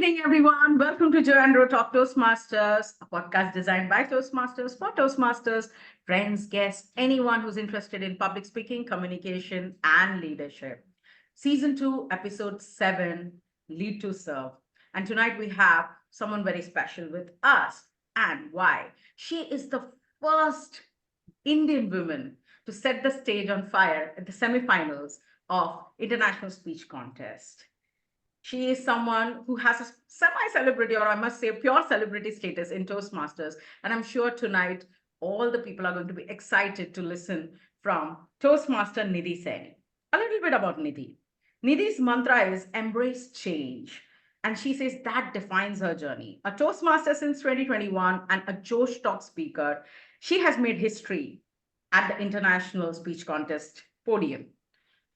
evening, everyone. Welcome to Joe and Ro Talk Toastmasters, a podcast designed by Toastmasters for Toastmasters, friends, guests, anyone who's interested in public speaking, communication, and leadership. Season 2, Episode 7, Lead to Serve. And tonight we have someone very special with us. And why? She is the first Indian woman to set the stage on fire at the semifinals of International Speech Contest. She is someone who has a semi celebrity, or I must say, pure celebrity status in Toastmasters. And I'm sure tonight all the people are going to be excited to listen from Toastmaster Nidhi Saini. A little bit about Nidhi. Nidhi's mantra is embrace change. And she says that defines her journey. A Toastmaster since 2021 and a Josh Talk speaker, she has made history at the International Speech Contest podium.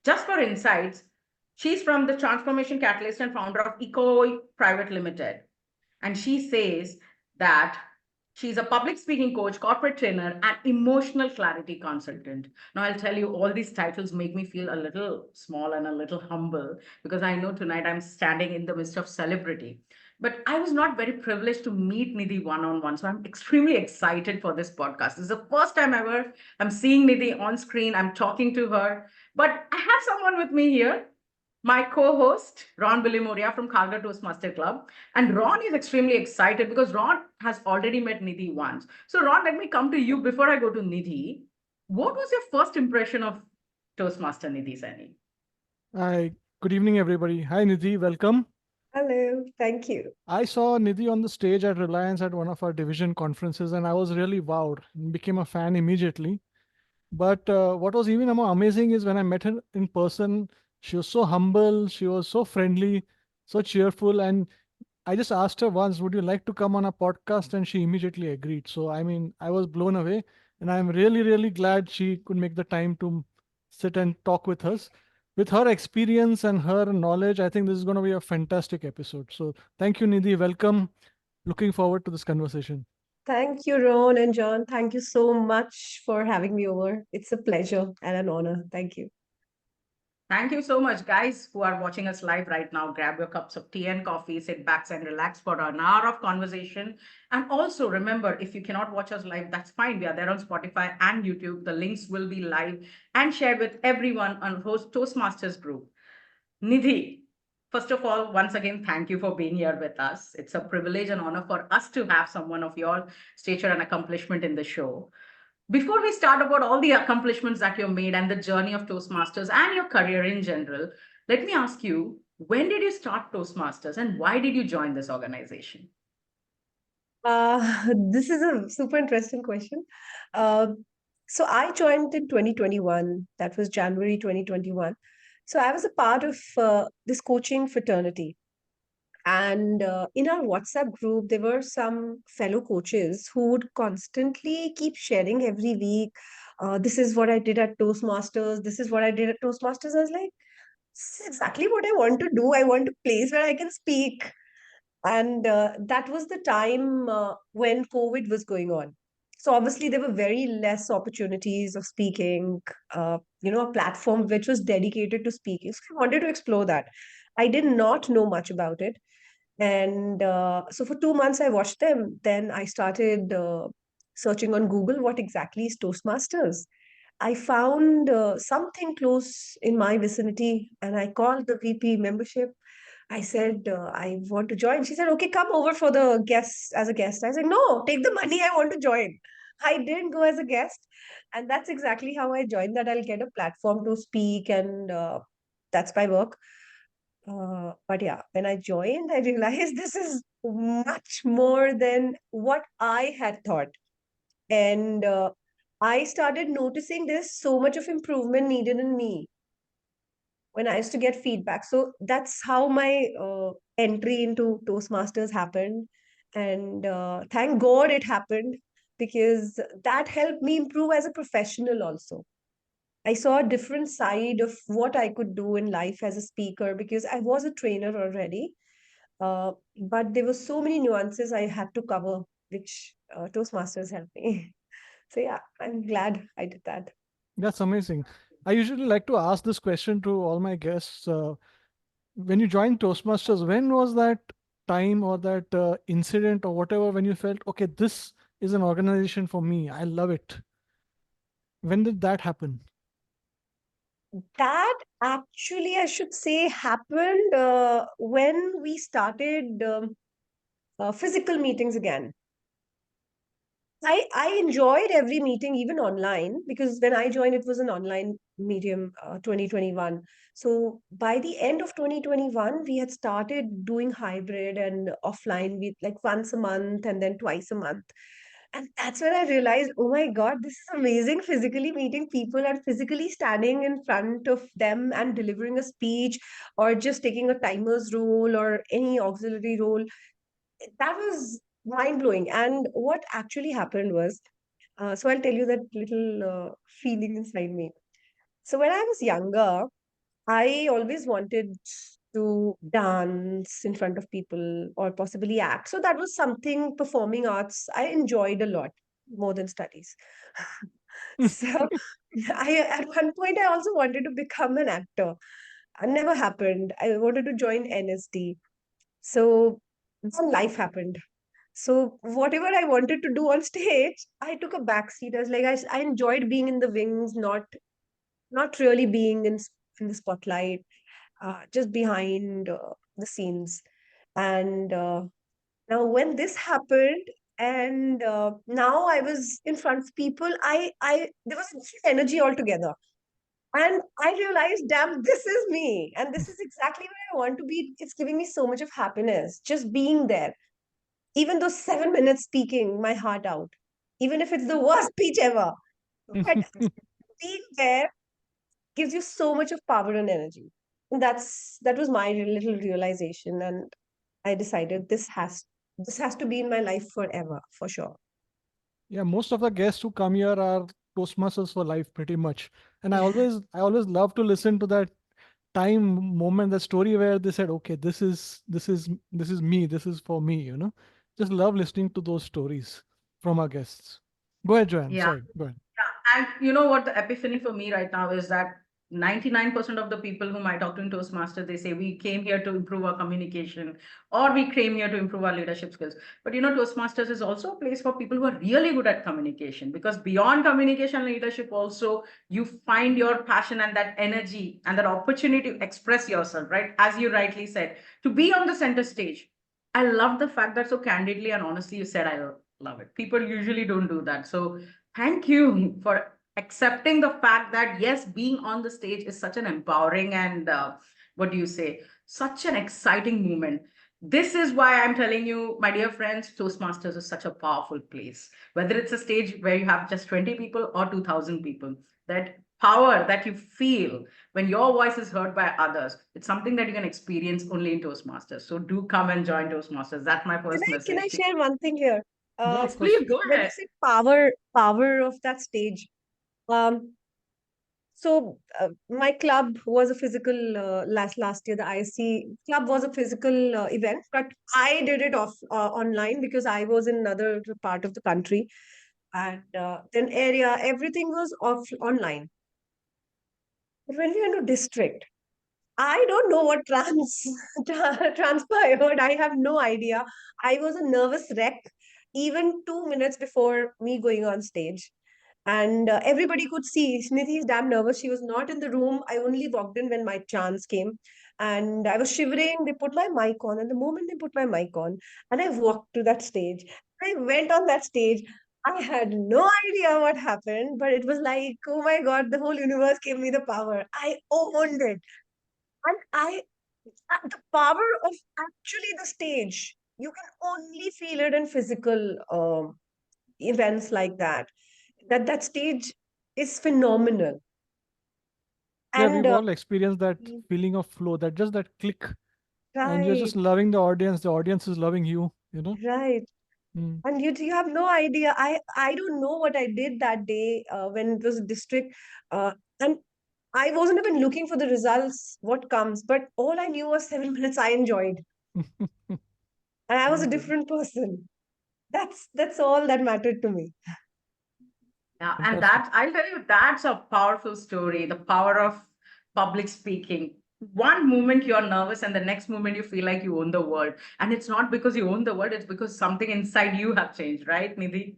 Just for insights, she's from the Transformation Catalyst and founder of Eco Private Limited. And she says that she's a public speaking coach, corporate trainer, and emotional clarity consultant. Now, I'll tell you, all these titles make me feel a little small and a little humble because I know tonight I'm standing in the midst of celebrity. But I was not very privileged to meet Nidhi one on one. So I'm extremely excited for this podcast. This is the first time ever I'm seeing Nidhi on screen. I'm talking to her. But I have someone with me here, my co-host, Ron Moria from Calgary Toastmaster Club. And Ron is extremely excited because Ron has already met Nidhi once. So Ron, let me come to you before I go to Nidhi. What was your first impression of Toastmaster Nidhi Saini? Hi, good evening, everybody. Hi, Nidhi, welcome. Hello, thank you. I saw Nidhi on the stage at Reliance at one of our division conferences, and I was really wowed and became a fan immediately. But what was even more amazing is when I met her in person, she was so humble, she was so friendly, so cheerful. And I just asked her once, would you like to come on a podcast? And she immediately agreed. So, I mean, I was blown away. And I'm really, really glad she could make the time to sit and talk with us. With her experience and her knowledge, I think this is going to be a fantastic episode. So, thank you, Nidhi. Welcome. Looking forward to this conversation. Thank you, Ron and John. Thank you so much for having me over. It's a pleasure and an honor. Thank you. Thank you so much, guys who are watching us live right now. Grab your cups of tea and coffee, sit back and relax for an hour of conversation. And also remember, if you cannot watch us live, that's fine. We are there on Spotify and YouTube. The links will be live and shared with everyone on Toastmasters group. Nidhi, first of all, once again, thank you for being here with us. It's a privilege and honor for us to have someone of your stature and accomplishment in the show. Before we start about all the accomplishments that you've made and the journey of Toastmasters and your career in general, let me ask you, when did you start Toastmasters and why did you join this organization? This is a super interesting question. Uh, so I joined in 2021. That was January 2021. So I was a part of this coaching fraternity. And in our WhatsApp group, there were some fellow coaches who would constantly keep sharing every week. This is what I did at Toastmasters. This is what I did at Toastmasters. I was like, this is exactly what I want to do. I want a place where I can speak. And that was the time when COVID was going on. So obviously there were very less opportunities of speaking, a platform which was dedicated to speaking. So I wanted to explore that. I did not know much about it. And so for 2 months, I watched them. Then I started searching on Google what exactly is Toastmasters. I found something close in my vicinity and I called the VP membership. I said, I want to join. She said, okay, come over for the guest as a guest. I said, no, take the money. I want to join. I didn't go as a guest. And that's exactly how I joined, that I'll get a platform to speak and that's my work. But yeah, when I joined, I realized this is much more than what I had thought. And I started noticing there's so much of improvement needed in me when I used to get feedback. So that's how my entry into Toastmasters happened. And thank God it happened because that helped me improve as a professional also. I saw a different side of what I could do in life as a speaker because I was a trainer already. But there were so many nuances I had to cover, which Toastmasters helped me. So yeah, I'm glad I did that. That's amazing. I usually like to ask this question to all my guests. When you joined Toastmasters, when was that time or that incident or whatever when you felt, okay, this is an organization for me, I love it? When did that happen? That actually, I should say, happened when we started physical meetings again. I enjoyed every meeting, even online, because when I joined, it was an online medium, 2021. So by the end of 2021, we had started doing hybrid and offline, with like once a month and then twice a month. And that's when I realized, oh my God, this is amazing. Physically meeting people and physically standing in front of them and delivering a speech or just taking a timer's role or any auxiliary role. That was mind blowing. And what actually happened was, so I'll tell you that little feeling inside me. So when I was younger, I always wanted to dance in front of people or possibly act. So that was something, performing arts I enjoyed a lot more than studies. So I at one point I also wanted to become an actor. It never happened. I wanted to join NSD. So then life happened. So whatever I wanted to do on stage, I took a back seat. I was like, I enjoyed being in the wings, not really being in the spotlight, just behind the scenes. And now when this happened, and now I was in front of people, I there was a different energy altogether. And I realized, damn, this is me. And this is exactly where I want to be. It's giving me so much of happiness, just being there. Even those 7 minutes speaking my heart out, even if it's the worst speech ever. But being there gives you so much of power and energy. And that was my little realization. And I decided this has to be in my life forever, for sure. Yeah, most of the guests who come here are Toastmasters for life, pretty much. And I always love to listen to that time moment, the story where they said, okay, this is me, this is for me, Just love listening to those stories from our guests. Go ahead, Joanne. Yeah. Sorry, go ahead. Yeah, and you know what the epiphany for me right now is that 99% of the people whom I talk to in Toastmasters, they say we came here to improve our communication or we came here to improve our leadership skills. But Toastmasters is also a place for people who are really good at communication, because beyond communication and leadership, also you find your passion and that energy and that opportunity to express yourself, right? As you rightly said, to be on the center stage. I love the fact that so candidly and honestly you said, I love it. People usually don't do that. So thank you for accepting the fact that, yes, being on the stage is such an empowering and what do you say, such an exciting moment. This is why I'm telling you, my dear friends, Toastmasters is such a powerful place. Whether it's a stage where you have just 20 people or 2,000 people, that power that you feel when your voice is heard by others, it's something that you can experience only in Toastmasters. So do come and join Toastmasters. That's my Can first I message. share one thing here? Yeah, Yes, of please course. go When you ahead. say power of that stage, um, so my club was a physical last year. The ISC club was a physical event, but I did it off online because I was in another part of the country, and then area everything was off online. But when we went to district, I don't know what transpired. I have no idea. I was a nervous wreck even 2 minutes before me going on stage. And everybody could see Nidhi is damn nervous. She was not in the room. I only walked in when my chance came. And I was shivering. They put my mic on. And the moment they put my mic on, and I walked to that stage, I went on that stage. I had no idea what happened, but it was like, oh my God, the whole universe gave me the power. I owned it. And the power of actually the stage, you can only feel it in physical events like that. That stage is phenomenal. Yeah, And we've all experienced that feeling of flow, that just that click, and you're right, just loving the audience is loving you. right. Mm. And you have no idea. I don't know what I did that day when it was district. And I wasn't even looking for the results, what comes, but all I knew was 7 minutes I enjoyed. And I was a Amazing. different person. That's all that mattered to me. Yeah, and Fantastic. that I'll tell you, that's a powerful story. The power of public speaking. one moment you're nervous and the next moment you feel like you own the world. And it's not because you own the world, it's because something inside you have changed, right, Nidhi?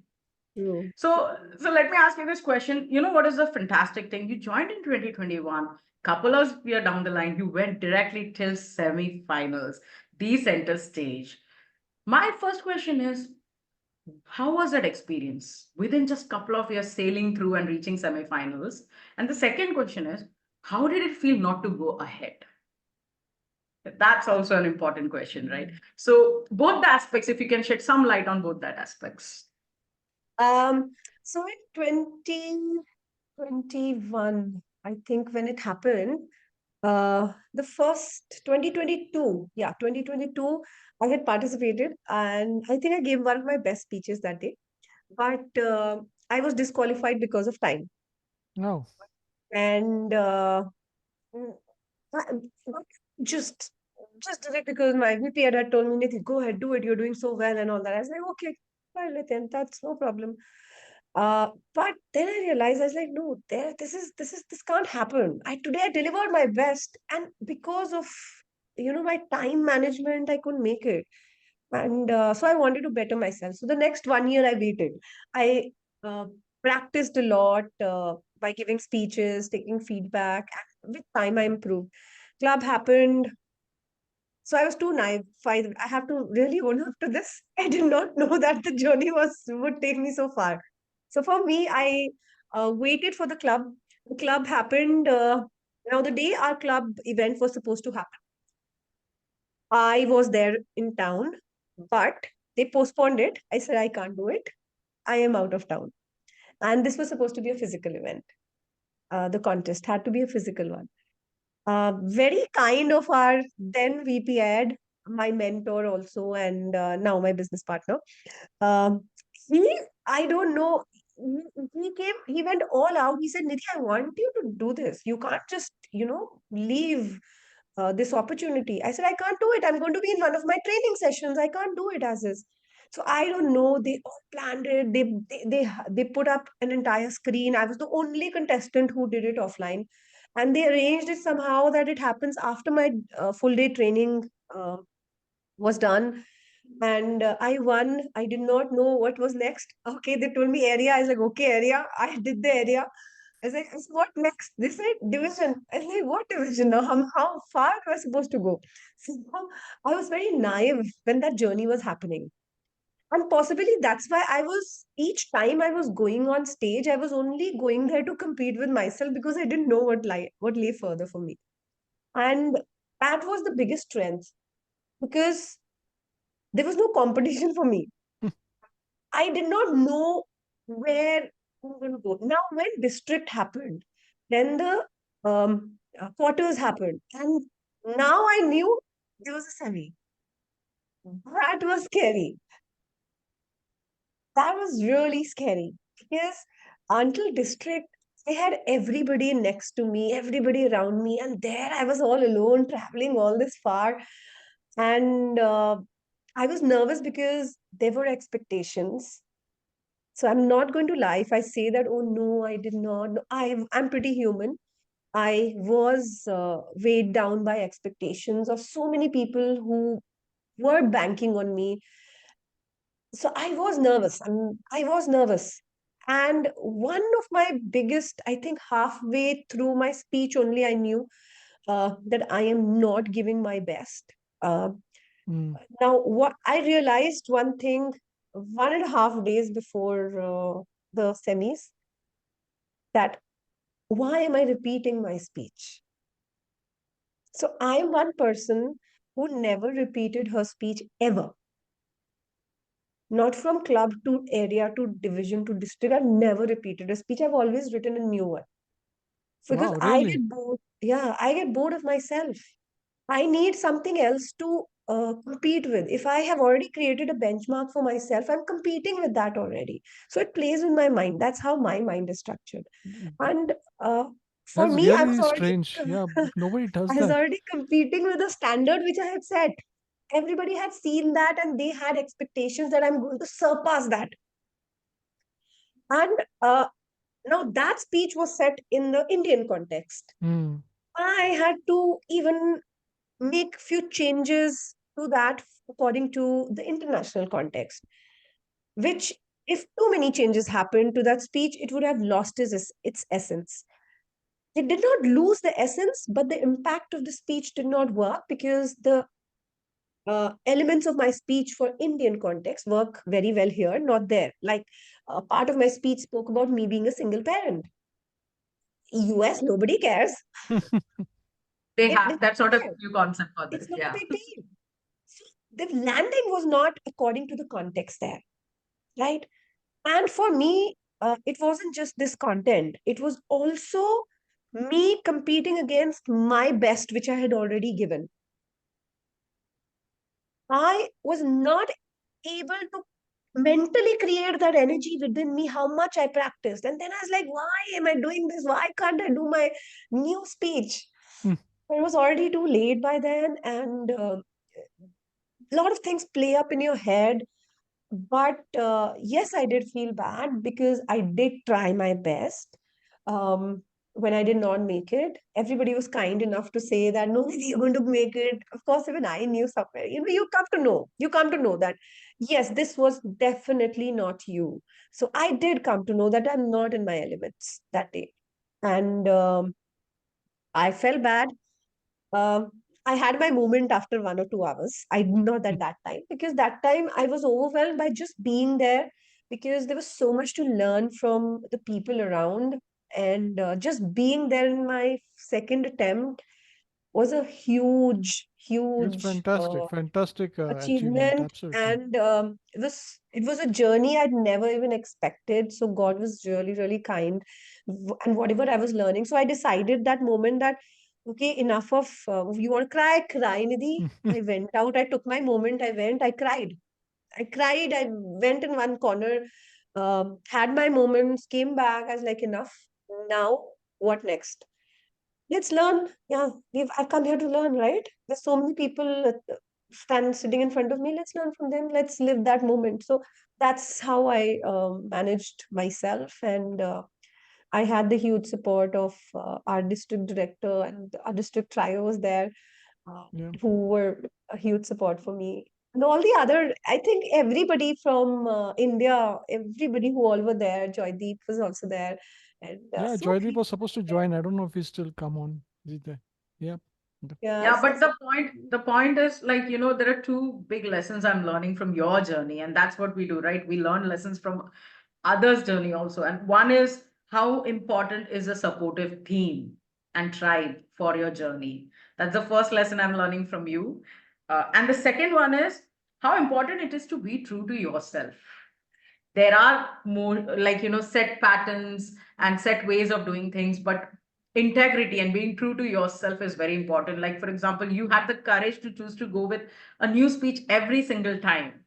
True. So let me ask you this question. You know what is the fantastic thing? You joined in 2021. Couple of years down the line, you went directly till semi-finals, the center stage. My first question is, how was that experience within just couple of years sailing through and reaching semi-finals? And the second question is, how did it feel not to go ahead? That's also an important question, right? So both the aspects, if you can shed some light on both that aspects. Um, so in 2021, I think when it happened, the first 2022, yeah, 2022, I had participated and I think I gave one of my best speeches that day. But I was disqualified because of time. No. And mm, but just just did it because my VP had told me, Nidhi, go ahead, do it. You're doing so well and all that. I was like, okay, fine, Nitin, that's no problem. But then I realized I was like, no, this can't happen. Today I delivered my best, and because of my time management, I couldn't make it. And so I wanted to better myself. So the next 1 year I waited. I uh, practiced a lot by giving speeches, taking feedback. And with time, I improved. Club happened. So I was too naive. I have to really own up to this. I did not know that the journey would take me so far. So for me, I waited for the club. The club happened. Now the day our club event was supposed to happen, I was there in town, but they postponed it. I said, I can't do it. I am out of town. And this was supposed to be a physical event. The contest had to be a physical one. Very kind of our then VP ad, my mentor also, and now my business partner. Um, I don't know, he went all out. He said, Nidhi, I want you to do this. You can't just, leave this opportunity. I said, I can't do it. I'm going to be in one of my training sessions. I can't do it as is. So I don't know. They all planned it. They put up an entire screen. I was the only contestant who did it offline, and they arranged it somehow that it happens after my full day training was done. And I won. I did not know what was next. Okay, they told me area. I was like, okay, area. I did the area. I said, what next? They said division. I was like, what division now? How far am I supposed to go? So I was very naive when that journey was happening. And possibly that's why each time I was going on stage, I was only going there to compete with myself because I didn't know what lay further for me. And that was the biggest strength because there was no competition for me. I did not know where I'm going to go. Now, when district happened, then the quarters happened, and now I knew there was a semi. That was scary. That was really scary because until district, I had everybody next to me, everybody around me, and there I was all alone traveling all this far. And I was nervous because there were expectations. So I'm not going to lie if I say that, oh no, I did not. No, I'm pretty human. I was weighed down by expectations of so many people who were banking on me. So I was nervous. And one of my biggest, I think halfway through my speech only, I knew that I am not giving my best. Uh, Mm. Now, what I realized one thing 1.5 days before the semis, that why am I repeating my speech? So I'm one person who never repeated her speech ever. Not from club to area to division to district. I've never repeated a speech. I've always written a new one because Wow, I really? get bored. Yeah, I get bored of myself. I need something else to compete with. If I have already created a benchmark for myself, I'm competing with that already. So it plays with my mind. That's how my mind is structured. And for That's me, I was really already strange. Yeah, nobody does I was that. already competing with a standard which I had set. Everybody had seen that and they had expectations that I'm going to surpass that. And now that speech was set in the Indian context. Mm. I had to even make few changes to that according to the international context, which if too many changes happened to that speech, it would have lost its essence. It did not lose the essence, but the impact of the speech did not work because the elements of my speech for Indian context work very well here, not there. Like part of my speech spoke about me being a single parent. US, nobody cares. They It have, didn't that's not a care. new concept for It's this. not a Yeah. big deal. So the landing was not according to the context there, right? And for me, it wasn't just this content, it was also me competing against my best, which I had already given. I was not able to mentally create that energy within me, how much I practiced. And then I was like, why am I doing this? Why can't I do my new speech? Hmm. It was already too late by then. And a lot of things play up in your head. But yes, I did feel bad because I did try my best. Um, when I did not make it, everybody was kind enough to say that no, Nidhi, you're going to make it. Of course, even I knew somewhere. You come to know that yes, this was definitely not you. So I did come to know that I'm not in my elements that day, and I felt bad. um, I had my moment after 1 or 2 hours. I not at that time because that time I was overwhelmed by just being there because there was so much to learn from the people around, and just being there in my second attempt was a huge, It's huge fantastic, fantastic achievement. achievement, Absolutely. and it was a journey I'd never even expected. So God was really, really kind, and whatever I was learning. So I decided that moment that okay, enough of you want to cry, cry, Nidhi. I went out, I took my moment, I went, I cried. I cried, I went in one corner, had my moments, came back. I was like, enough. Now, what next? Let's learn. Yeah, I've come here to learn, right? There's so many people sitting in front of me. Let's learn from them. Let's live that moment. So that's how I managed myself, and I had the huge support of our district director, and our district trio was there, uh, Yeah. who were a huge support for me. And all the other, I think everybody from India, everybody who all were there, Joydeep was also there, and Yeah, so Joydeep many was people supposed to were there. join. I don't know if he's still come on. Is he there? Yeah. Okay. Yeah, Yeah, but so the point is like, there are two big lessons I'm learning from your journey, and that's what we do, right? We learn lessons from others' journey also. And one is how important is a supportive team and tribe for your journey. That's the first lesson I'm learning from you. And the second one is how important it is to be true to yourself. There are more like, set patterns and set ways of doing things, but integrity and being true to yourself is very important. Like, for example, you had the courage to choose to go with a new speech every single time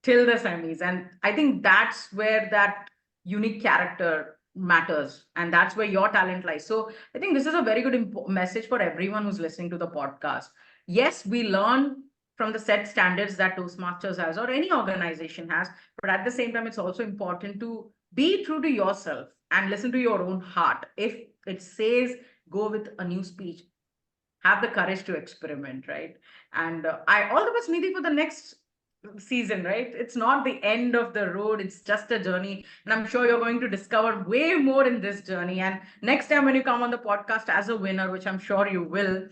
till the semis, and I think that's where that unique character matters, and that's where your talent lies. So I think this is a very good message for everyone who's listening to the podcast. Yes, we learn from the set standards that Toastmasters has or any organization has, but at the same time it's also important to be true to yourself and listen to your own heart. If it says go with a new speech, have the courage to experiment, right? And I all the best, Nidhi, for the next season, right? It's not the end of the road, it's just a journey, and I'm sure you're going to discover way more in this journey. And next time when you come on the podcast as a winner, which I'm sure you will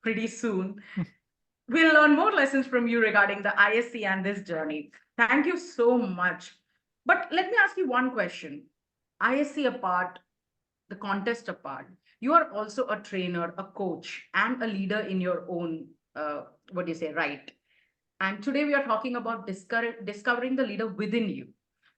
pretty soon, we'll learn more lessons from you regarding the ISC and this journey. Thank you so much. But let me ask you one question. ISC apart, the contest apart, you are also a trainer, a coach, and a leader in your own, what do you say, right? And today we are talking about discovering the leader within you,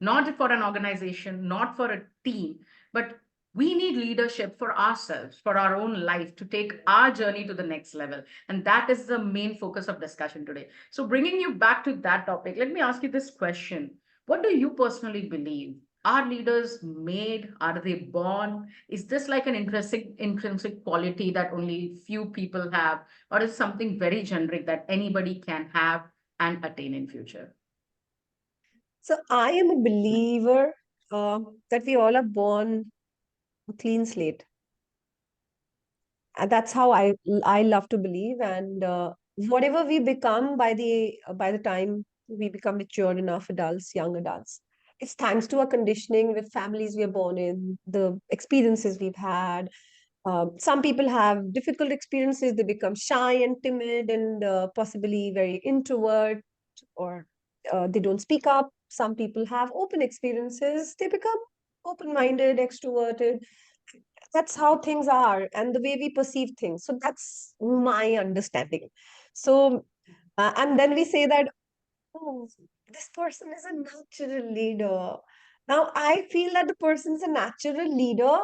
not for an organization, not for a team, but we need leadership for ourselves, for our own life, to take our journey to the next level. And that is the main focus of discussion today. So, bringing you back to that topic, let me ask you this question. What do you personally believe? Are leaders made? Are they born? Is this like an intrinsic quality that only few people have? Or is it something very generic that anybody can have and attain in future? so I am a believer that we all are born a clean slate. And that's how I love to believe. And whatever we become by the time we become mature enough adults, young adults, it's thanks to our conditioning with families we are born in, the experiences we've had. Some people have difficult experiences; they become shy and timid, and possibly very introvert, or they don't speak up. Some people have open experiences; they become open-minded, extroverted. That's how things are and the way we perceive things. So that's my understanding. So and then we say that, oh, this person is a natural leader. Now I feel that the person is a natural leader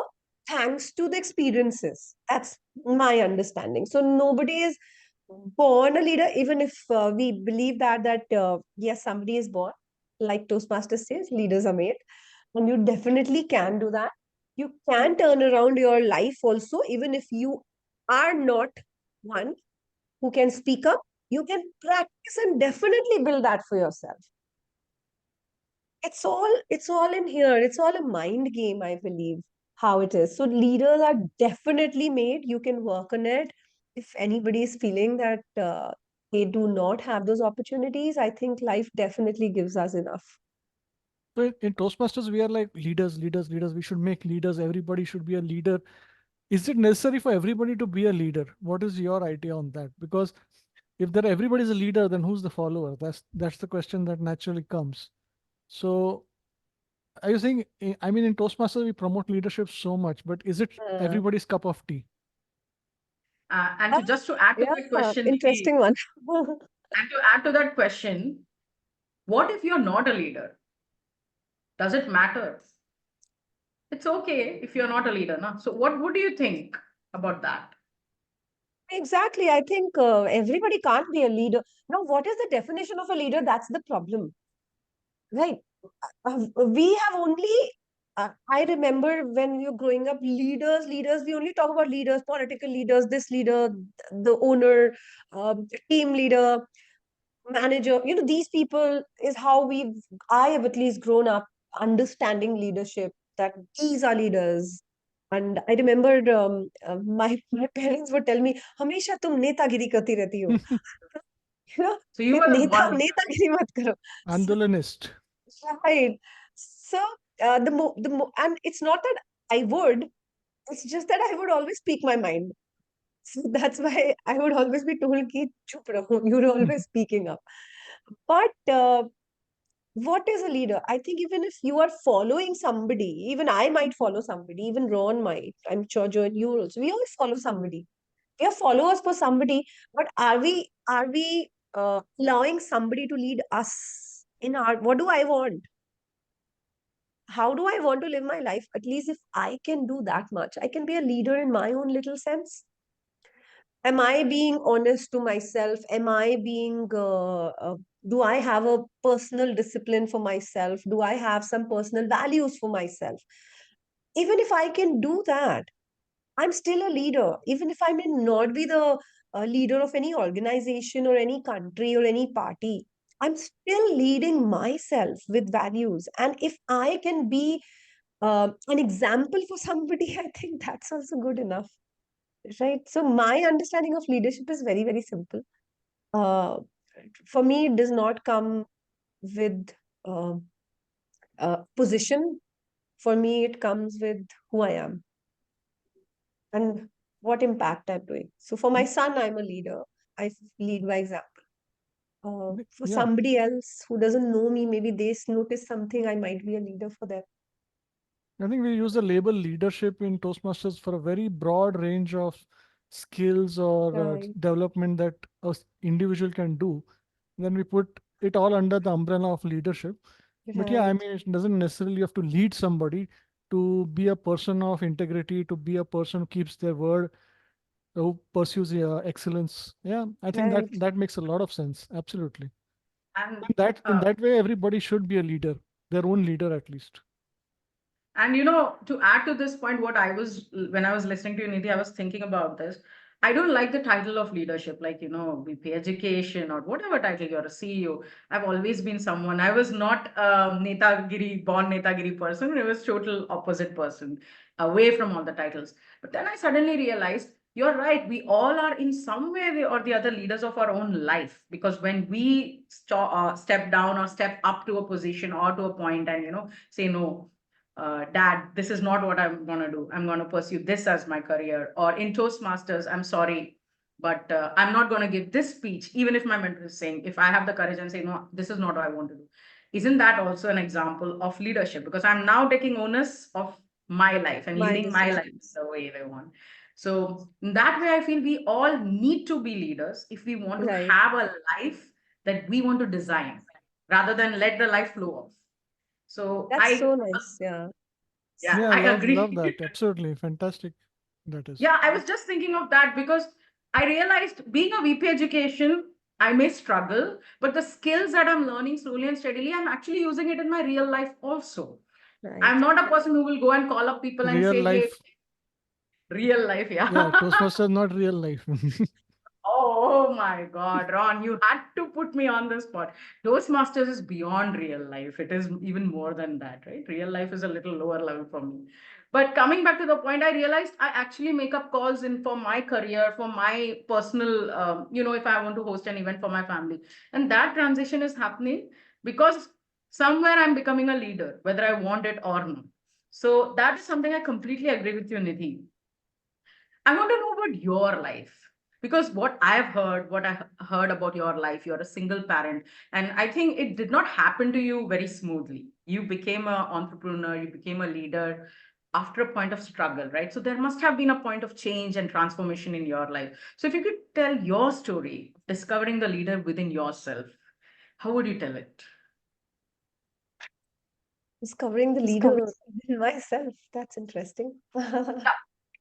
thanks to the experiences. That's my understanding. So nobody is born a leader, even if we believe that yes, somebody is born, like Toastmasters says, leaders are made, and you definitely can do that. You can turn around your life also, even if you are not one who can speak up. You can practice and definitely build that for yourself. It's all in here. It's all a mind game, I believe, how it is. So leaders are definitely made. You can work on it. If anybody is feeling that they do not have those opportunities, I think life definitely gives us enough. So in Toastmasters, we are like leaders, leaders, leaders. We should make leaders. Everybody should be a leader. Is it necessary for everybody to be a leader? What is your idea on that? Because if there everybody's a leader, then who's the follower? That's the question that naturally comes. So are you saying? I mean, in Toastmasters we promote leadership so much, but is it Uh, everybody's cup of tea? And ah, to just to add to yeah, that question, Nidhi, interesting one. and to add to that question, what if you're not a leader? Does it matter? It's okay if you're not a leader, no? So what would you think about that? Exactly. I think everybody can't be a leader. Now, what is the definition of a leader? That's the problem, right? We have only, I remember when we were growing up, leaders, we only talk about leaders, political leaders, this leader, the owner, team leader, manager. These people is how I have at least grown up understanding leadership, that these are leaders. And I remember my parents would tell me, हमेशा तुम नेतागिरी करती रहती हो. You know, So you were one. नेतागिरी मत करो. Andolanist. Right. So and it's not that I would, it's just that I would always speak my mind. So that's why I would always be told ki chup raho, you're always speaking up. But what is a leader? I think even if you are following somebody, even I might follow somebody, even Ron might, I'm sure Joe and you also, we all follow somebody. We are followers for somebody, but are we allowing somebody to lead us in our, what do I want? How do I want to live my life? At least if I can do that much, I can be a leader in my own little sense. Am I being honest to myself? Am I being, do I have a personal discipline for myself? Do I have some personal values for myself? Even if I can do that, I'm still a leader. Even if I may not be the leader of any organization or any country or any party, I'm still leading myself with values. And if I can be an example for somebody, I think that's also good enough, right? So my understanding of leadership is very, very simple. Uh, for me, it does not come with uh, position. For me, it comes with who I am and what impact I'm doing. So for my son, I'm a leader. I lead by example. For Yeah. somebody else who doesn't know me, maybe they notice something, I might be a leader for them. I think we use the label leadership in Toastmasters for a very broad range of skills or Right, development that a individual can do. Then we put it all under the umbrella of leadership. But yeah, I right, mean, it doesn't necessarily have to lead somebody to be a person of integrity, to be a person who keeps their word, who pursues excellence. Yeah, I think that right. that makes a lot of sense. Absolutely. And In uh, that way, everybody should be a leader, their own leader at least. And to add to this point, when I was listening to you, Nidhi, I was thinking about this. I don't like the title of leadership, like, VP education or whatever title you're a CEO. I've always been someone, I was not a born Netagiri person. I was total opposite person, away from all the titles. But then I suddenly realized you're right. We all are in some way or the other leaders of our own life, because when we step down or step up to a position or to a point and, say, no, dad, this is not what I'm going to do. I'm going to pursue this as my career. Or in Toastmasters, I'm sorry, but I'm not going to give this speech, even if my mentor is saying, if I have the courage and say, no, this is not what I want to do. Isn't that also an example of leadership? Because I'm now taking onus of my life and My leading my life decision. the way they want. So in that way, I feel we all need to be leaders if we want to Right. have a life that we want to design, rather than let the life flow off. So That's so nice. Yeah. yeah, Yeah, I love agree. that. Absolutely fantastic. That is. Yeah, I was just thinking of that because I realized being a VP education, I may struggle, but the skills that I'm learning slowly and steadily, I'm actually using it in my real life also. I'm Right. not a person who will go and call up people and Real say, hey, life. real life, Yeah, yeah. Toastmasters not real life. Oh my God, Ron, you had to put me on the spot. Toastmasters is beyond real life. It is even more than that, right? Real life is a little lower level for me. But coming back to the point, I realized I actually make up calls in for my career, for my personal, if I want to host an event for my family. And that transition is happening because somewhere I'm becoming a leader, whether I want it or not. So that is something I completely agree with you, Nidhi. I want to know about your life, because what I've heard, what I heard about your life, you're a single parent, and I think it did not happen to you very smoothly. You became an entrepreneur, you became a leader after a point of struggle, right? So there must have been a point of change and transformation in your life. So if you could tell your story, discovering the leader within yourself, how would you tell it? Discovering the leader in myself. That's interesting.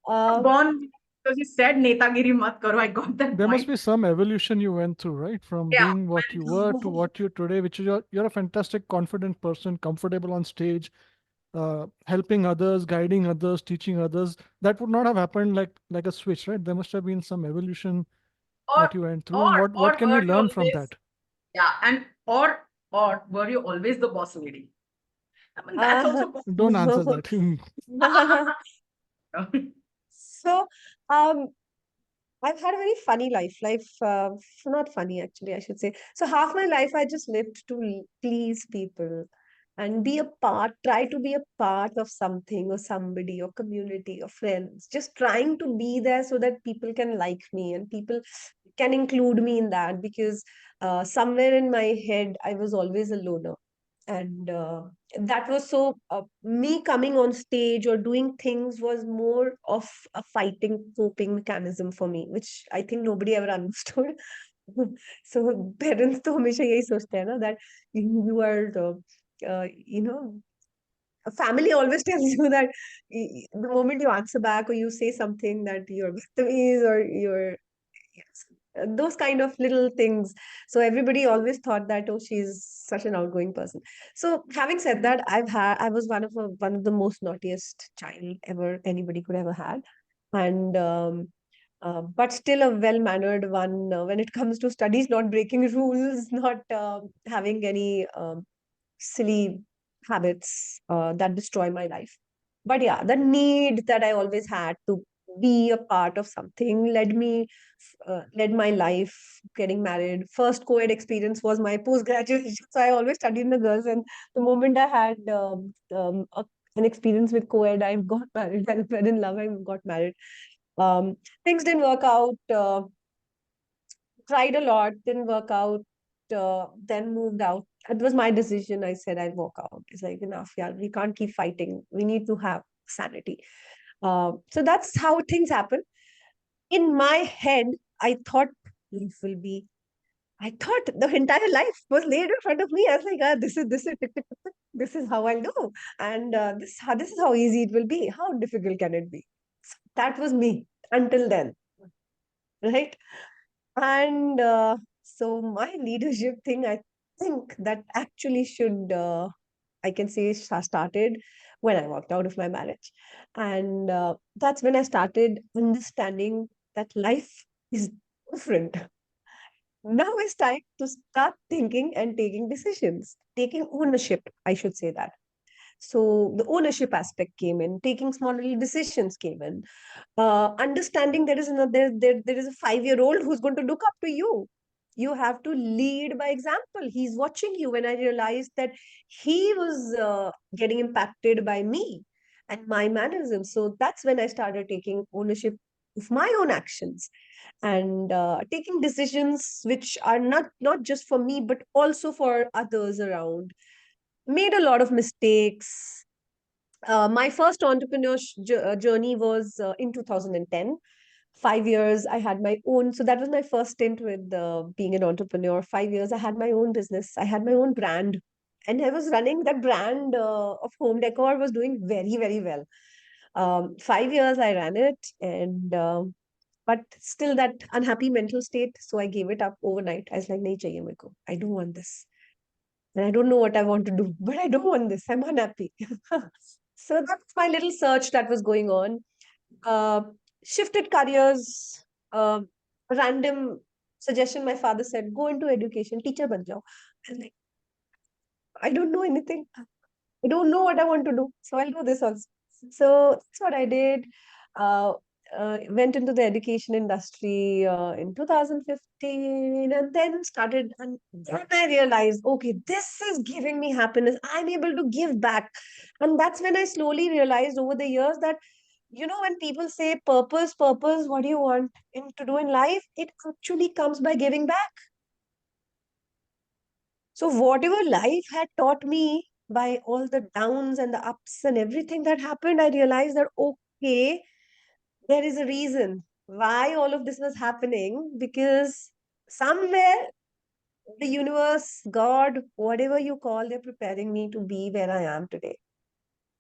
Um, Born because you said Netagiri mat karo, I got that There must point. be some evolution you went through, right? From Yeah. being what you were to what you're today, which is you're a fantastic, confident person, comfortable on stage, helping others, guiding others, teaching others. That would not have happened like a switch, right? There must have been some evolution Or that you went through, or and what or can we were you learn from always, that? yeah, and or were you always the boss lady? I mean, that's uh, also Don't answer that. so, um, I've had a very funny life. Not funny actually, I should say. So half my life I just lived to please people and be a part, try to be a part of something or somebody or community or friends. Just trying to be there so that people can like me and people can include me in that because somewhere in my head I was always a loner. And that was so me coming on stage or doing things was more of a fighting coping mechanism for me, which I think nobody ever understood. So parents तो हमेशा यही सोचते हैं ना that you are you know a family always tells you that the moment you answer back or you say something that you're Vietnamese or you're yes, those kind of little things. So everybody always thought that, oh, she's such an outgoing person. So having said that, I was one of the most naughtiest child ever anybody could ever had, and but still a well-mannered one when it comes to studies, not breaking rules, not having any silly habits that destroy my life. But yeah, the need that I always had to be a part of something led my life getting married. First co-ed experience was my post graduation, so I always studied in the girls. And the moment I had an experience with co-ed, I got married. I fell in love. I got married. Things didn't work out. Tried a lot, didn't work out, then moved out. It was my decision. I said I'll walk out. It's like enough. Yeah, we can't keep fighting. We need to have sanity. So that's how things happen. In my head, I thought life will be. I thought the entire life was laid in front of me. I was like, this is tick, tick, tick, tick. This is how I'll do, and this is how easy it will be. How difficult can it be? So that was me until then, right? And so my leadership thing, I think that actually should, I can say, started when I walked out of my marriage. And that's when I started understanding that life is different. Now it's time to start thinking and taking decisions, taking ownership, I should say that. So the ownership aspect came in, taking small little decisions came in, understanding there is another there is a 5-year-old who's going to look up to you. You have to lead by example. He's watching you. When I realized that he was getting impacted by me and my mannerisms, so that's when I started taking ownership of my own actions and taking decisions which are not just for me but also for others around. Made a lot of mistakes. My first entrepreneur journey was in 2010. 5 years I had my own, so that was my first stint with being an entrepreneur. 5 years I had my own business, I had my own brand, and I was running that brand of home decor was doing very, very well. 5 years I ran it, and but still that unhappy mental state, so I gave it up overnight. I was like, nahi chahiye mere ko, I don't want this, and I don't know what I want to do, but I don't want this, I'm unhappy. So that's my little search that was going on. uh, Shifted careers, uh, random suggestion. My father said, go into education, teacher ban jao. I was like, I don't know anything. I don't know what I want to do. So I'll do this also. So that's what I did. Uh, Went into the education industry in 2015 and then started. And then I realized, okay, this is giving me happiness. I'm able to give back. And that's when I slowly realized over the years that, when people say purpose, purpose, what do you want to do in life? It actually comes by giving back. So, whatever life had taught me by all the downs and the ups and everything that happened, I realized that, okay, there is a reason why all of this was happening, because somewhere the universe, God, whatever you call, they're preparing me to be where I am today.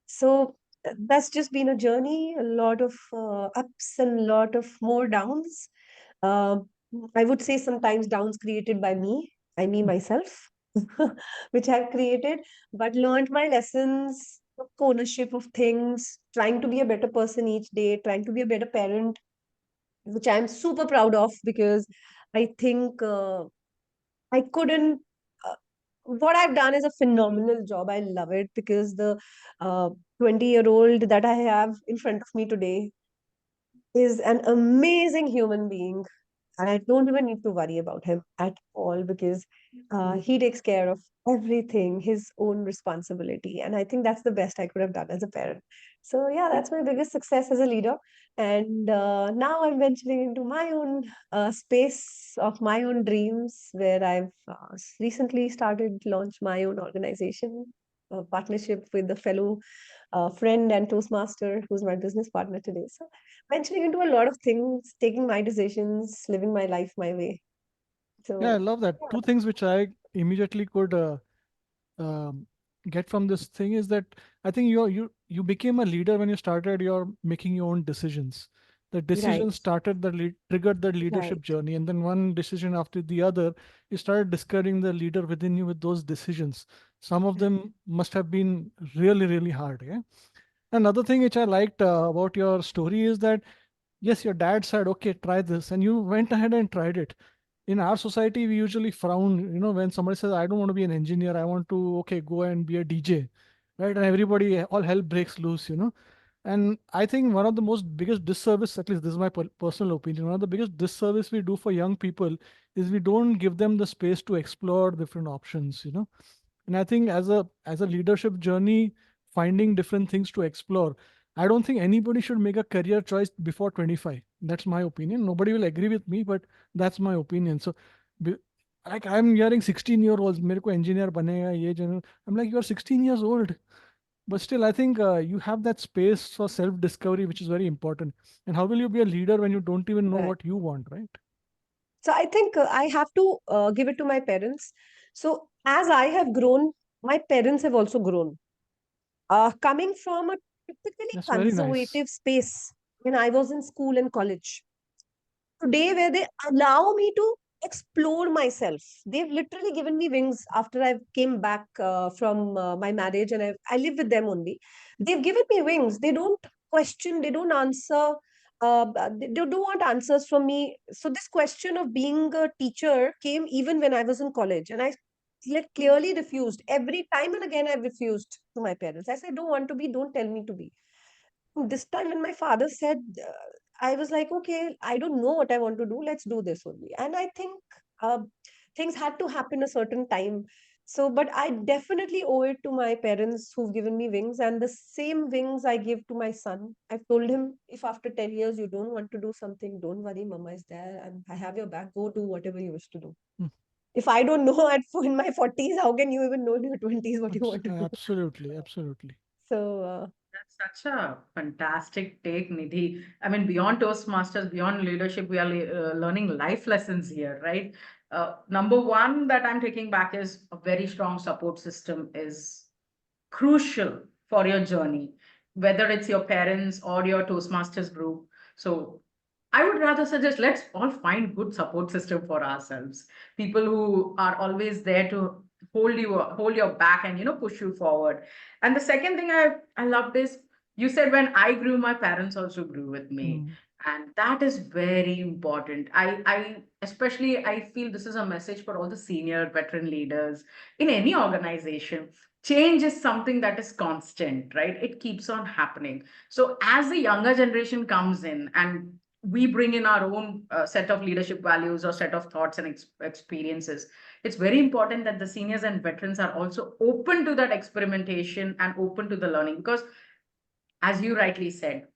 So, that's just been a journey, a lot of ups and a lot of more downs. Um, I would say sometimes downs created by me, I me myself, which I've created, but learned my lessons, took ownership of things, trying to be a better person each day, trying to be a better parent, which I'm super proud of, because I think I couldn't. What I've done is a phenomenal job. I love it, because the 20-year-old that I have in front of me today is an amazing human being, and I don't even need to worry about him at all, because he takes care of everything, his own responsibility. And I think that's the best I could have done as a parent. So, yeah, that's my biggest success as a leader. And now I'm venturing into my own space of my own dreams, where I've recently started launch my own organization, a partnership with a fellow friend and Toastmaster who's my business partner today. So venturing into a lot of things, taking my decisions, living my life my way. Yeah, I So, love that. Two things which I immediately could um, get from this thing is that I think you became a leader when you started your making your own decisions. The right, decision started the triggered the leadership right, journey, and then one decision after the other, you started discovering the leader within you with those decisions. Some of right, them must have been really, really hard. Yeah. Another thing which I liked about your story is that yes, your dad said, okay, try this, and you went ahead and tried it. In our society, we usually frown, when somebody says, I don't want to be an engineer, I want to, okay, go and be a DJ, right? And everybody, all hell breaks loose. And I think one of the most biggest disservice, at least this is my personal opinion, one of the biggest disservice we do for young people is we don't give them the space to explore different options. And I think as a leadership journey, finding different things to explore, I don't think anybody should make a career choice before 25. That's my opinion. Nobody will agree with me, but that's my opinion. So be- like I'm hearing 16-year-olds, मेरे को engineer बनेगा ये I'm like, you're 16 years old, but still I think you have that space for self discovery, which is very important. And how will you be a leader when you don't even know right. what you want, right? So I think I have to give it to my parents. So as I have grown, my parents have also grown. Coming from a typically That's very nice. conservative space when I was in school and college, today where they allow me to explore myself. They've literally given me wings after I came back from my marriage, and I live with them only. They've given me wings. They don't question, they don't answer. They don't want answers from me. So this question of being a teacher came even when I was in college, and I Like clearly refused. Every time and again, I refused to my parents. I said, I don't want to be, don't tell me to be. This time when my father said, I was like, okay, I don't know what I want to do. Let's do this only. And I think uh, things had to happen a certain time. So, but I definitely owe it to my parents who've given me wings, and the same wings I give to my son. I've told him, if after 10 years you don't want to do something, don't worry, mama is there and I have your back. Go do whatever you wish to do. Mm. If I don't know in my 40s, how can you even know in your 20s what you want to do? Absolutely, absolutely. So, That's such a fantastic take, Nidhi. I mean, beyond Toastmasters, beyond leadership, we are learning life lessons here, right? Number one that I'm taking back is a very strong support system is crucial for your journey, whether it's your parents or your Toastmasters group. So I would rather suggest let's all find good support system for ourselves. People who are always there to hold your back and push you forward. And the second thing I loved is you said when I grew, my parents also grew with me. Mm. And that is very important. I especially I feel this is a message for all the senior veteran leaders in any organization. Change is something that is constant, right? It keeps on happening. So as the younger generation comes in and we bring in our own set of leadership values or set of thoughts and experiences, it's very important that the seniors and veterans are also open to that experimentation and open to the learning, because as you rightly said,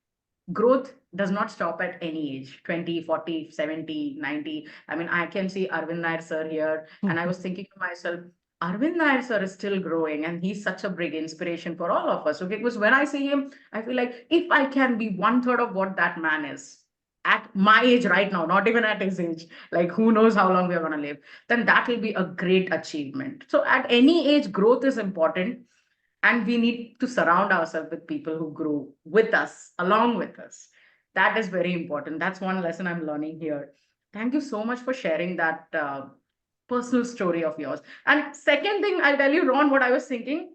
growth does not stop at any age, 20, 40, 70, 90. I mean, I can see Arvind Nair sir here, and I was thinking to myself, Arvind Nair sir is still growing, and he's such a big inspiration for all of us. Okay, because when I see him, I feel like if I can be one third of what that man is at my age right now, not even at his age, like who knows how long we're going to live, then that will be a great achievement. So at any age, growth is important, and we need to surround ourselves with people who grow with us, along with us. That is very important. That's one lesson I'm learning here. Thank you so much for sharing that personal story of yours. And second thing, I'll tell you, Ron, what I was thinking.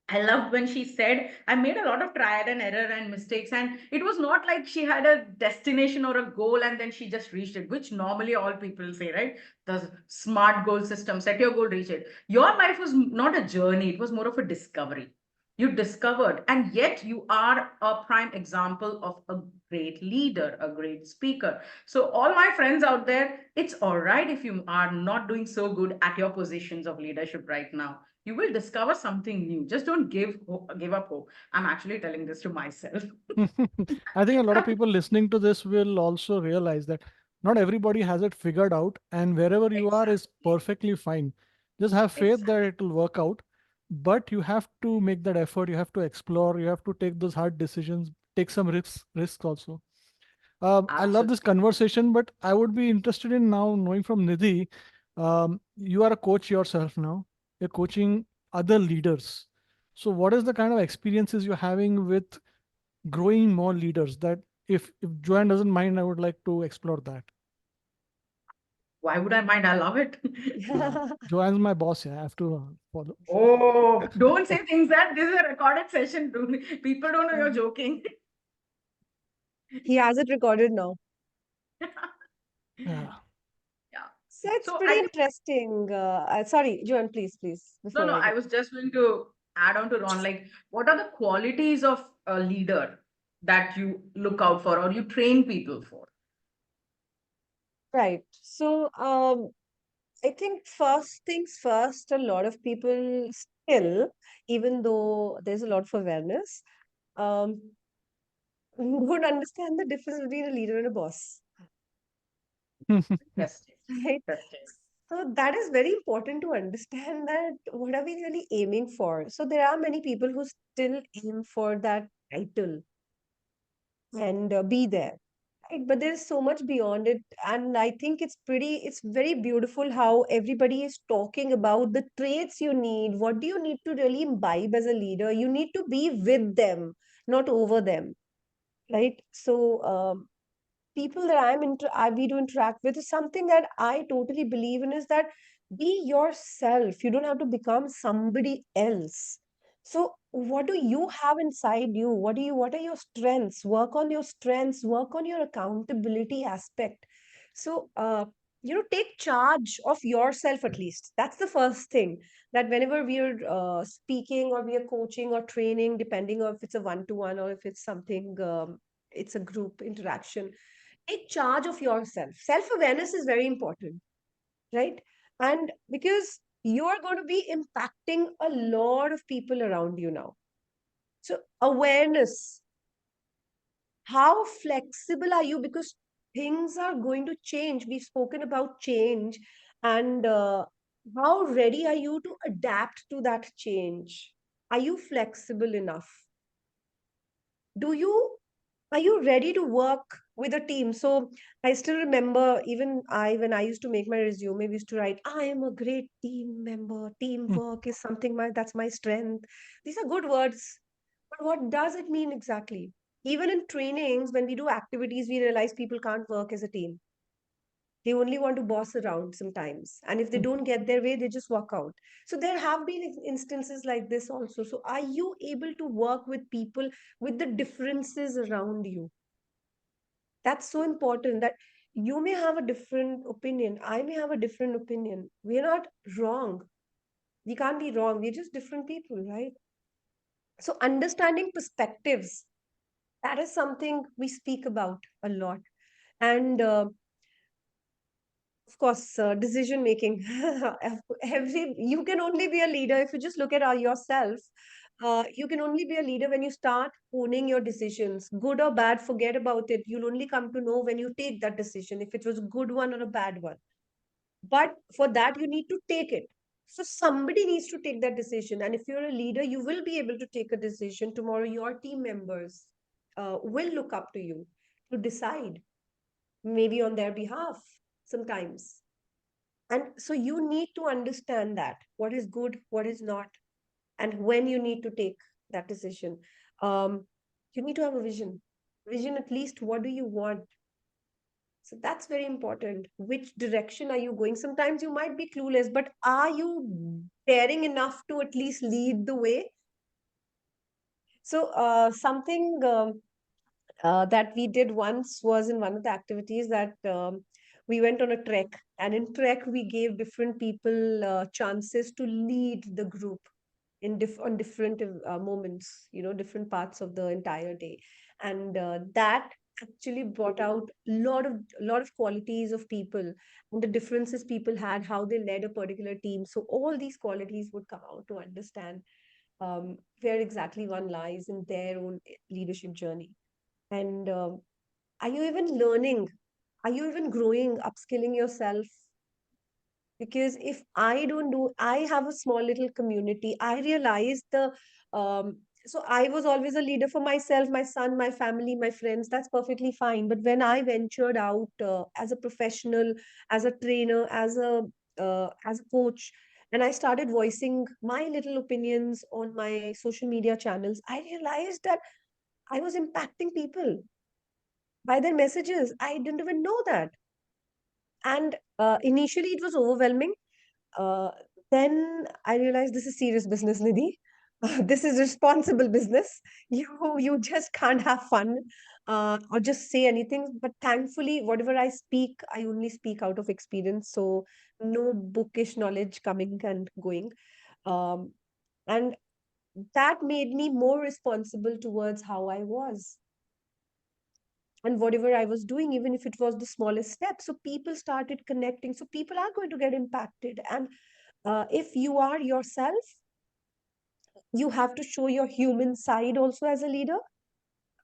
I loved when she said, I made a lot of trial and error and mistakes. And it was not like she had a destination or a goal and then she just reached it, which normally all people say, right? The smart goal system, set your goal, reach it. Your life was not a journey, it was more of a discovery. You discovered, and yet you are a prime example of a great leader, a great speaker. So, all my friends out there, it's all right if you are not doing so good at your positions of leadership right now. You will discover something new. Just don't give up hope. I'm actually telling this to myself. I think a lot of people listening to this will also realize that not everybody has it figured out, and wherever you are is Exactly. perfectly fine. Just have faith that Exactly. it will work out, but you have to make that effort. You have to explore. You have to take those hard decisions. Take some risks also. I love this Absolutely. conversation, but I would be interested in now knowing from Nidhi. You are a coach yourself now. You're coaching other leaders. So, what is the kind of experiences you're having with growing more leaders? That if Joanne doesn't mind, I would like to explore that. Why would I mind? I love it. Joanne's my boss. Yeah, I have to follow. Oh, don't say things that this is a recorded session. People don't know you're joking. he has it recorded now. Yeah. Yeah. So it's So pretty I think, interesting. Sorry, Joan, please, no, before no, I I go. was just going to add on to Ron, like, what are the qualities of a leader that you look out for or you train people for? Right. So, I think first things first, a lot of people still, even though there's a lot of awareness, um, would understand the difference between a leader and a boss, Interesting. right? Interesting. So that is very important to understand that what are we really aiming for? So there are many people who still aim for that title and be there. Right, but there's so much beyond it, and I think it's very beautiful how everybody is talking about the traits you need. What do you need to really imbibe as a leader? You need to be with them, not over them, right? So, people that we do interact with is something that I totally believe in is that be yourself. You don't have to become somebody else. So what do you have inside you? What are your strengths? Work on your strengths, work on your accountability aspect. So take charge of yourself at least. That's the first thing, that whenever we are speaking or we are coaching or training, depending on if it's a one-to-one or if it's something, it's a group interaction, take charge of yourself. Self-awareness is very important, right? And because you are going to be impacting a lot of people around you now. So awareness, how flexible are you? Because things are going to change. We've spoken about change, and how ready are you to adapt to that change? Are you flexible enough? Do you Are you ready to work with a team? So I still remember, even when I used to make my resume, we used to write, I am a great team member. Mm. Teamwork is something that's my strength. These are good words, but what does it mean exactly? Even in trainings, when we do activities, we realize people can't work as a team. They only want to boss around sometimes. And if they Mm. don't get their way, they just walk out. So there have been instances like this also. So are you able to work with people with the differences around you? That's so important, that you may have a different opinion. I may have a different opinion. We're not wrong. We can't be wrong. We're just different people, right? So understanding perspectives, that is something we speak about a lot. And of course, decision making. Every You can only be a leader if you just look at yourself. You can only be a leader when you start owning your decisions, good or bad. Forget about it. You'll only come to know when you take that decision, if it was a good one or a bad one. But for that, you need to take it. So somebody needs to take that decision. And if you're a leader, you will be able to take a decision. Tomorrow, your team members will look up to you to decide, maybe on their behalf sometimes. And so you need to understand that what is good, what is not, and when you need to take that decision. Um, you need to have a vision. Vision, at least, what do you want? So that's very important. Which direction are you going? Sometimes you might be clueless, but are you daring enough to at least lead the way? So, something that we did once was in one of the activities that we went on a trek, and in trek we gave different people chances to lead the group on different moments, different parts of the entire day. And that actually brought out a lot of qualities of people, and the differences people had, how they led a particular team. So all these qualities would come out to understand where exactly one lies in their own leadership journey. And are you even learning? Are you even growing, upskilling yourself? Because if I don't do, I have a small little community. I realized so I was always a leader for myself, my son, my family, my friends. That's perfectly fine. But when I ventured out as a professional, as a trainer, as a coach, and I started voicing my little opinions on my social media channels, I realized that I was impacting people by their messages. I didn't even know that. And initially, it was overwhelming. Uh, then I realized this is serious business, Nidhi. This is responsible business. You just can't have fun or just say anything. But thankfully, whatever I speak, I only speak out of experience. So no bookish knowledge coming and going. Um, and that made me more responsible towards how I was and whatever I was doing, even if it was the smallest step. So people started connecting. So people are going to get impacted. And if you are yourself, you have to show your human side also as a leader.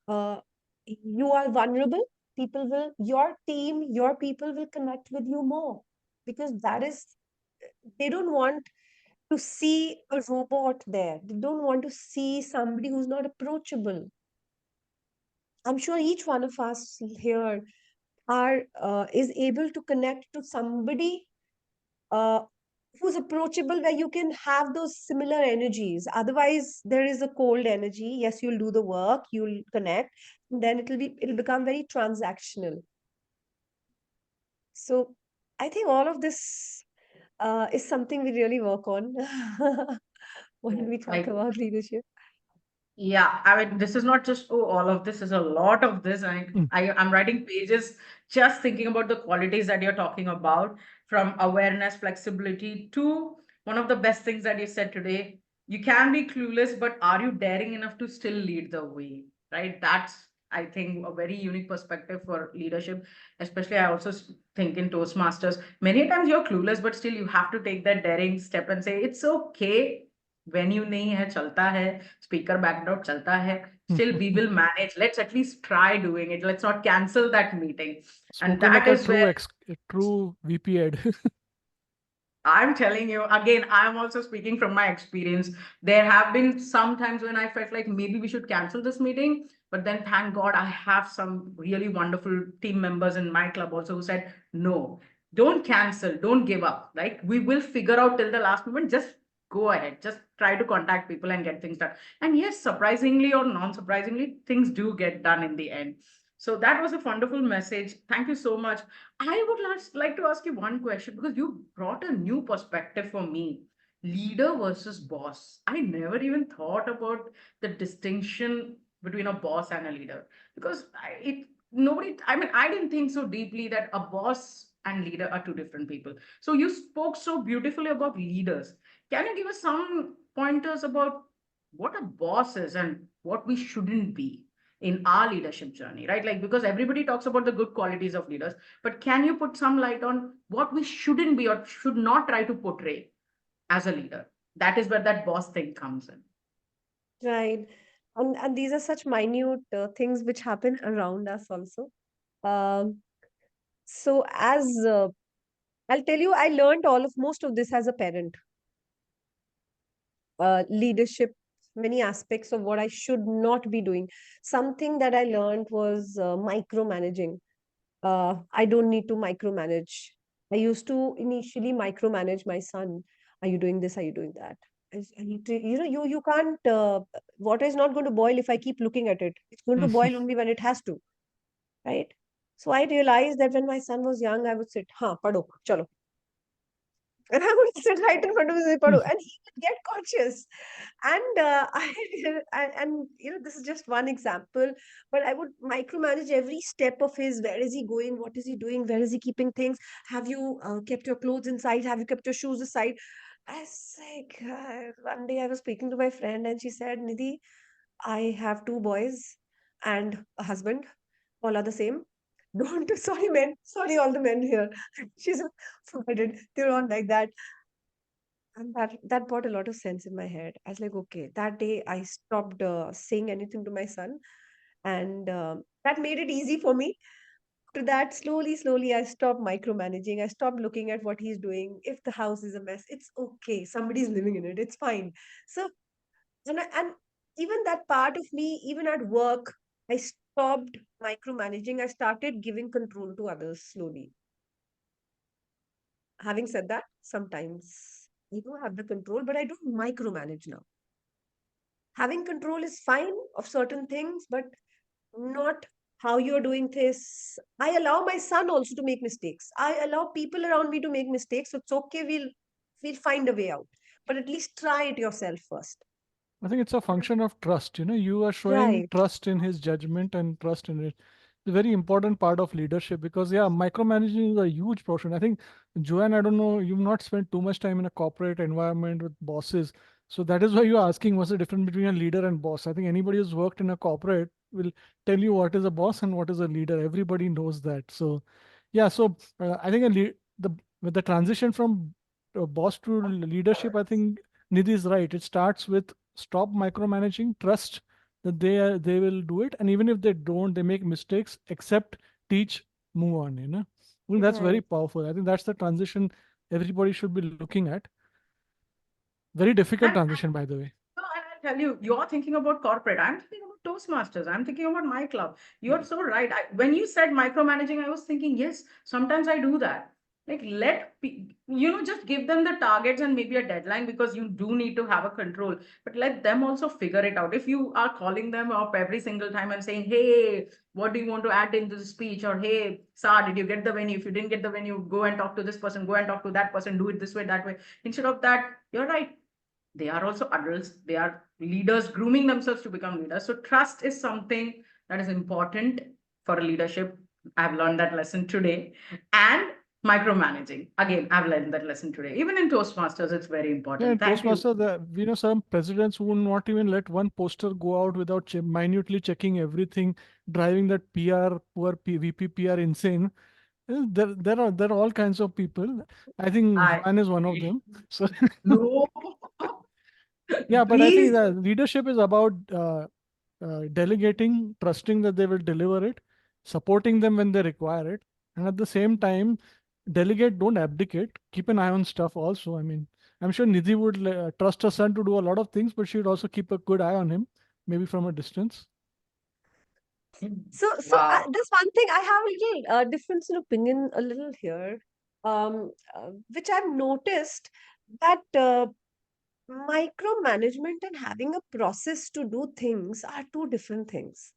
Uh, you are vulnerable. Your team, your people will connect with you more, because they don't want to see a robot there. They don't want to see somebody who's not approachable. I'm sure each one of us here are is able to connect to somebody uh, who's approachable, where you can have those similar energies. Otherwise, there is a cold energy. Yes, you'll do the work, you'll connect, and then it'll become very transactional. So I think all of this is something we really work on when we talk Like, about leadership. yeah, I mean, this is not just, oh, all of this is a lot of this. Mm. I'm writing pages just thinking about the qualities that you're talking about, from awareness, flexibility, to one of the best things that you said today. You can be clueless, but are you daring enough to still lead the way? Right? That's, I think, a very unique perspective for leadership. Especially, I also think in Toastmasters, many times you're clueless, but still you have to take that daring step and say, it's okay. Venue nahi hai, chalta hai, speaker backdrop chalta hai. Still, we will manage. Let's at least try doing it. Let's not cancel that meeting. And Spoken that like a is where true VP ed. I'm telling you, again, I'm also speaking from my experience. There have been some times when I felt like maybe we should cancel this meeting, but then thank God I have some really wonderful team members in my club also who said, no, don't cancel, don't give up. Like, we will figure out till the last moment. Just go ahead, just try to contact people and get things done. And yes, surprisingly or non-surprisingly, things do get done in the end. So that was a wonderful message. Thank you so much. I would like to ask you one question, because you brought a new perspective for me. Leader versus boss. I never even thought about the distinction between a boss and a leader, because I mean, I didn't think so deeply that a boss and leader are two different people. So you spoke so beautifully about leaders. Can you give us some pointers about what a boss is and what we shouldn't be in our leadership journey, right? Like, because everybody talks about the good qualities of leaders, but can you put some light on what we shouldn't be or should not try to portray as a leader? That is where that boss thing comes in. Right. And these are such minute things which happen around us also. Um, so as I'll tell you, I learned all of most of this as a parent. Leadership, many aspects of what I should not be doing. Something that I learned was micromanaging. I don't need to micromanage. I used to initially micromanage my son. Are you doing this? Are you doing that? I need to, you can't, water is not going to boil if I keep looking at it. It's going to boil only when it has to, right? So I realized that when my son was young, I would sit, ha, padho, chalo. And I would sit right in front of him and say, padho, and he would get conscious. And this is just one example, but I would micromanage every step of his. Where is he going? What is he doing? Where is he keeping things? Have you kept your clothes inside? Have you kept your shoes aside? I was like, one day I was speaking to my friend and she said, Nidhi, I have two boys and a husband. All are the same. Don't, sorry, men. Sorry, all the men here. She's forbidden. They're all like that. And that brought a lot of sense in my head. I was like, okay, that day I stopped saying anything to my son, and that made it easy for me. To that, slowly, I stopped micromanaging. I stopped looking at what he's doing. If the house is a mess, it's okay. Somebody's living in it. It's fine. So, and even that part of me, even at work, I stopped micromanaging. I started giving control to others slowly. Having said that, sometimes I do have the control, but I don't micromanage now. Having control is fine of certain things, but not how you're doing this. I allow my son also to make mistakes. I allow people around me to make mistakes. So it's okay. We'll find a way out. But at least try it yourself first. I think it's a function of trust. You are showing Right. trust in his judgment and trust in it. It's a very important part of leadership because, yeah, micromanaging is a huge portion. I think, Joanne, I don't know, you've not spent too much time in a corporate environment with bosses. So that is why you're asking what's the difference between a leader and boss. I think anybody who's worked in a corporate will tell you what is a boss and what is a leader. Everybody knows that. So, yeah, so I think with the transition from boss to leadership, I think Nidhi is right. It starts with stop micromanaging, trust that they will do it, and even if they don't, they make mistakes, accept, teach, move on. Well, that's very Right. powerful. I think that's the transition everybody should be looking at. Very difficult And transition, by the way. no, and I'll tell you, you're thinking about corporate. I'm thinking about Toastmasters. I'm thinking about my club. You're so right. When you said micromanaging, I was thinking, yes, sometimes I do that. Like, just give them the targets and maybe a deadline, because you do need to have a control, but let them also figure it out. If you are calling them up every single time and saying, hey, what do you want to add into the speech? Or, hey, Sir, did you get the venue? If you didn't get the venue, go and talk to this person, go and talk to that person, do it this way, that way. Instead of that, you're right, they are also adults, they are leaders grooming themselves to become leaders. So trust is something that is important for a leadership. I've learned that lesson today. And micromanaging. Again, I've learned that lesson today. Even in Toastmasters, it's very Yeah, important. in Thank you. Toastmaster, some presidents who will not even let one poster go out without minutely checking everything, driving that VP PR insane. There are all kinds of people. I think I Juan is one of agree. them. So No, yeah, but I think please. that leadership is about delegating, trusting that they will deliver it, supporting them when they require it, and at the same time, delegate, don't abdicate. Keep an eye on stuff also. I mean, I'm sure Nidhi would trust her son to do a lot of things, but she would also keep a good eye on him, maybe from a distance. Wow. There's one thing I have a little difference in opinion, a little here, which I've noticed that micromanagement and having a process to do things are two different things.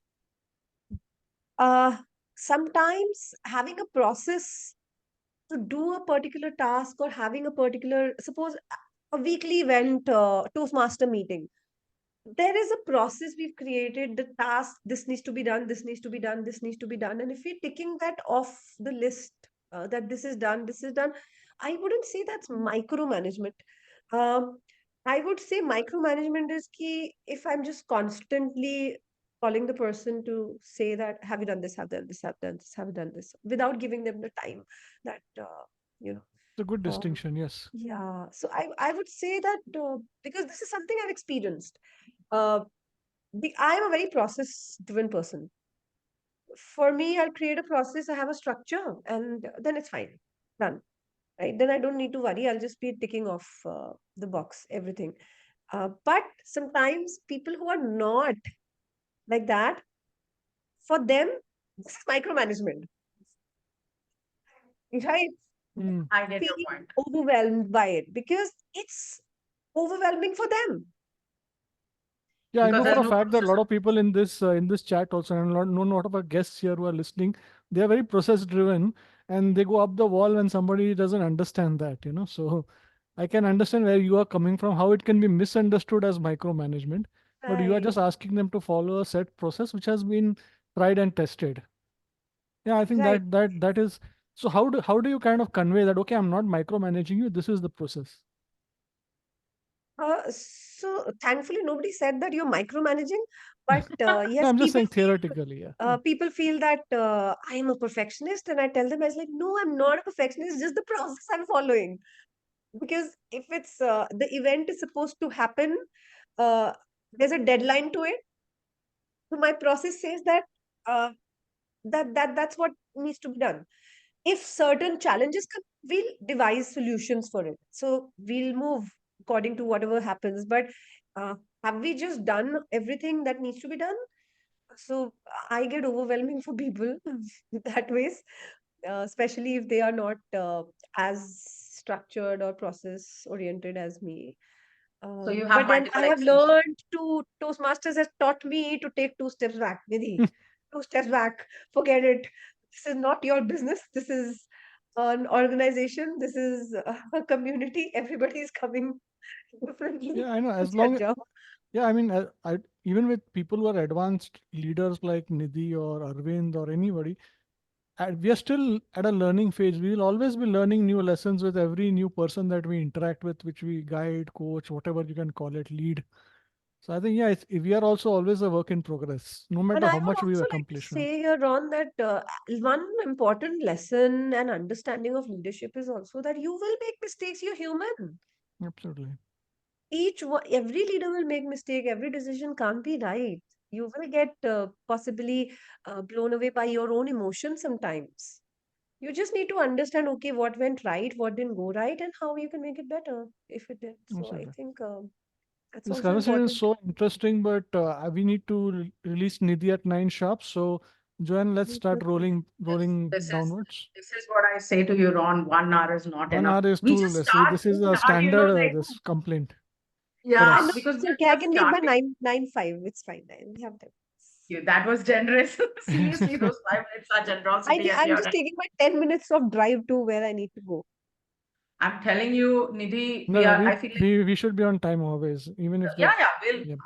Uh, Sometimes having a process to do a particular task or having a particular, suppose a weekly event, Toastmaster meeting, there is a process we've created, the task, this needs to be done, this needs to be done, this needs to be done, and if we're ticking that off the list, that this is done, I wouldn't say that's micromanagement. um, I would say micromanagement is key if I'm just constantly calling the person to say that, have you done this, have done this, have done this, have you done this, without giving them the time that you know It's a good um, distinction, yes. yeah, so I would say that because this is something I've experienced. uh, I'm a very process driven person. For me, I'll create a process, I have a structure, and then it's fine. Done. Right. Then I don't need to worry. I'll just be ticking off the box, everything. But sometimes people who are not like that, for them, this is micromanagement. Right? They Mm. I get your feel point. overwhelmed by it because it's overwhelming for them. Yeah, I Because know for there's a no fact that a process. lot of people in this chat also, and know a lot of our guests here who are listening, they are very process driven, and they go up the wall when somebody doesn't understand that. So I can understand where you are coming from, how it can be misunderstood as micromanagement, but you are Right. just asking them to follow a set process which has been tried and tested. Yeah, I think Right. that is. So how do you kind of convey that? Okay, I'm not micromanaging you. This is the process. So thankfully, nobody said that you're micromanaging, but No, yes, I'm just saying theoretically. Yeah. people feel that I am a perfectionist, and I tell them I was like, no, I'm not a perfectionist. Just the process I'm following. Because if it's the event is supposed to happen, uh, there's a deadline to it. So my process says that uh, that's what needs to be done. If certain challenges come, we'll devise solutions for it. So we'll move according to whatever happens. But uh, have we just done everything that needs to be done? So I get overwhelming for people that ways, especially if they are not as structured or process oriented as me. So you have But then I multiple have extensions. learned to, Toastmasters has taught me to take two steps back, Nidhi. Two steps back. Forget it. This is not your business. This is an organization. This is a community. Everybody is coming differently. Yeah, I know. As Chal long jao. Yeah, I mean, even with people who are advanced leaders like Nidhi or Arvind or anybody, we are still at a learning phase. We will always be learning new lessons with every new person that we interact with, which we guide, coach, whatever you can call it, lead. So I think, yeah, we are also always a work in progress, no And matter I how would much we've also like to accomplished now. say here on that one important lesson and understanding of leadership is also that you will make mistakes. You're human. Absolutely. Every leader will make mistake. Every decision can't be right. You will get possibly blown away by your own emotions sometimes. You just need to understand, okay, what went right, what didn't go right, and how you can make it better if it did. So I Absolutely. think that's This also conversation is important. so interesting, but we need to release Nidhi at 9 sharp. So, Joanne, let's start This, rolling this is downwards. this is what I say to you, Ron. 1 hour is not 1 hour enough. is We too just less. See, start this is a our, standard like this complaint for yeah, No, us. because it's we're okay. I just can leave by starting. 9:05. It's fine. We have time. That was generous. Seriously, those 5 minutes are generosity at I'm your just end. taking my 10 minutes of drive to where I need to go. I'm telling you, Nidhi, No, we no, are. we, I feel like we we should be on time always, even if the yeah, yeah. yeah.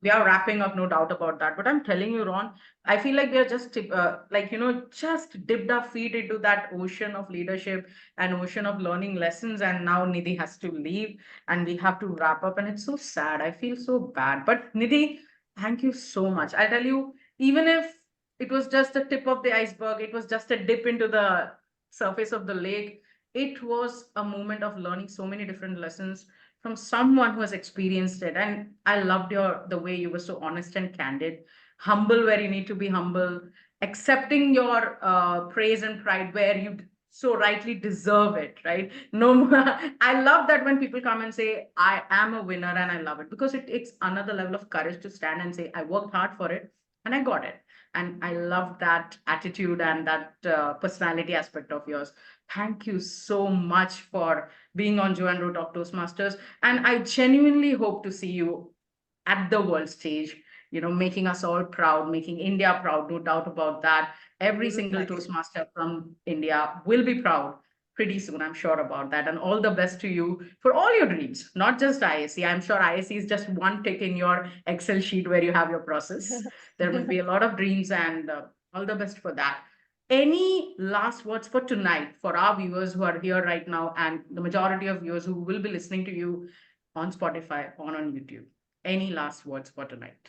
We are wrapping up, no doubt about that. But I'm telling you, Ron, I feel like we are just just dipped our feet into that ocean of leadership and ocean of learning lessons. And now Nidhi has to leave and we have to wrap up. And it's so sad. I feel so bad. But Nidhi, thank you so much. I tell you, even if it was just the tip of the iceberg, it was just a dip into the surface of the lake. It was a moment of learning so many different lessons from someone who has experienced it. And I loved the way you were so honest and candid, humble where you need to be humble, accepting your praise and pride where you so rightly deserve it, right? No, I love that when people come and say, I am a winner, and I love it because it takes another level of courage to stand and say, I worked hard for it and I got it. And I love that attitude and that personality aspect of yours. Thank you so much for being on Joe and Ro Talk Toastmasters. And I genuinely hope to see you at the world stage, making us all proud, making India proud, no doubt about that. Every single Thank you. Toastmaster from India will be proud pretty soon. I'm sure about that. And all the best to you for all your dreams, not just ISC. I'm sure ISC is just one tick in your Excel sheet where you have your process. There will be a lot of dreams, and all the best for that. Any last words for tonight for our viewers who are here right now and the majority of viewers who will be listening to you on Spotify, on YouTube? Any last words for tonight?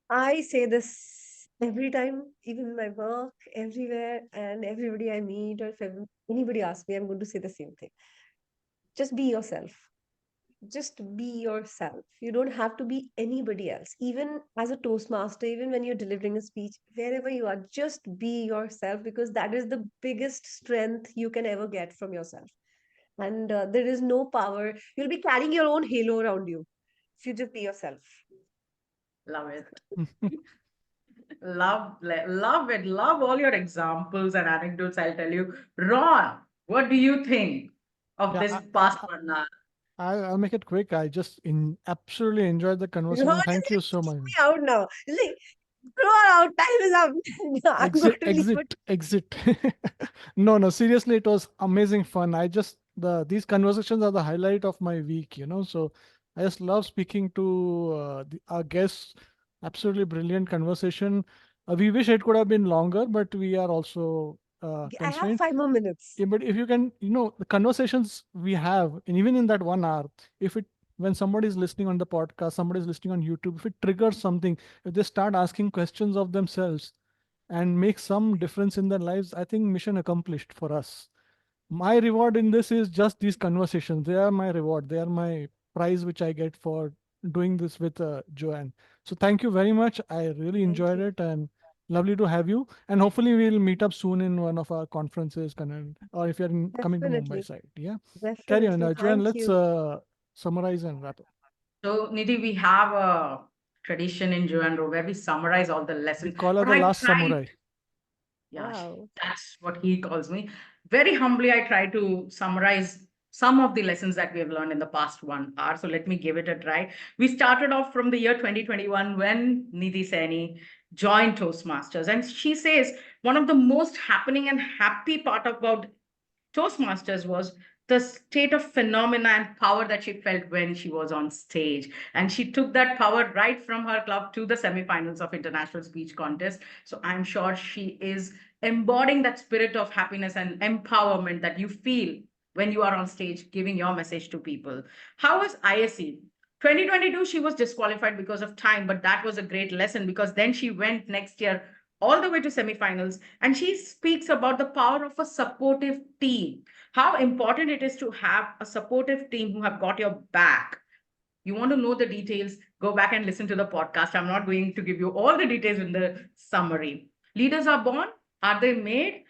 I say this every time, even in my work, everywhere, and everybody I meet, or if anybody asks me, I'm going to say the same thing. Just be yourself. Just be yourself. You don't have to be anybody else. Even as a Toastmaster, even when you're delivering a speech, wherever you are, just be yourself, because that is the biggest strength you can ever get from yourself. And there is no power. You'll be carrying your own halo around you if you just be yourself. Love it. Love it. Love all your examples and anecdotes. I'll tell you. Ron, what do you think of Yeah, this past 1 hour? I'll make it quick. I just absolutely enjoyed the Ron conversation. is Thank you like so kicking much. me out now. He's like, "Go out, time is up." I'm going Exit, to leave it. exit, exit. No, no, seriously, it was amazing fun. I just these conversations are the highlight of my week, So I just love speaking to our guests. Absolutely brilliant conversation. We wish it could have been longer, but we are also I have constrained. 5 more minutes. Yeah, but if you can, the conversations we have, and even in that 1 hour, if it when somebody is listening on the podcast, somebody is listening on YouTube, if it triggers something, if they start asking questions of themselves and make some difference in their lives, I think mission accomplished for us. My reward in this is just these conversations. They are my reward. They are my prize, which I get for doing this with Joanne. So thank you very much. I really Thank enjoyed you. it and lovely to have you. And hopefully we'll meet up soon in one of our conferences, or if you're coming to Mumbai Definitely. side. Yeah. Carry on, Definitely. Joanne. Thank Let's you. summarize and wrap up. So, Nidhi, we have a tradition in Joe and Ro where we summarize all the We lessons. call her But the I last tried, samurai. yeah, Wow. that's what he calls me. Very humbly, I try to summarize some of the lessons that we have learned in the past 1 hour. So let me give it a try. We started off from the year 2021 when Nidhi Saini joined Toastmasters. And she says one of the most happening and happy part about Toastmasters was the state of phenomena and power that she felt when she was on stage. And she took that power right from her club to the semifinals of International Speech Contest. So I'm sure she is embodying that spirit of happiness and empowerment that you feel when you are on stage giving your message to people. How was ISE? 2022, she was disqualified because of time, but that was a great lesson because then she went next year all the way to semifinals. And she speaks about the power of a supportive team, how important it is to have a supportive team who have got your back. You want to know the details, go back and listen to the podcast. I'm not going to give you all the details in the summary. Leaders are born, are they made?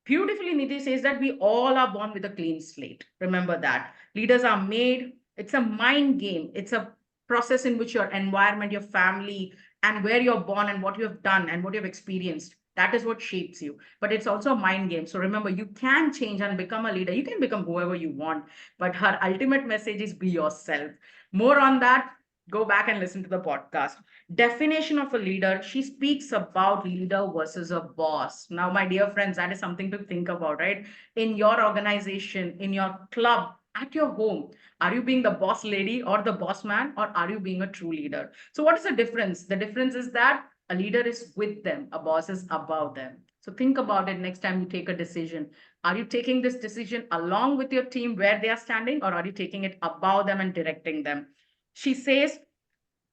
Beautifully, Nidhi says that we all are born with a clean slate. Remember that. Leaders are made. It's a mind game. It's a process in which your environment, your family, and where you're born and what you have done and what you've experienced, that is what shapes you. But it's also a mind game. So remember, you can change and become a leader. You can become whoever you want. But her ultimate message is be yourself. More on that, go back and listen to the podcast. Definition of a leader, she speaks about leader versus a boss. Now, my dear friends, that is something to think about, right? In your organization, in your club, At your home, are you being the boss lady or the boss man, or are you being a true leader? So what is the difference? The difference is that a leader is with them, a boss is above them. So think about it next time you take a decision. Are you taking this decision along with your team where they are standing, or are you taking it above them and directing them? She says,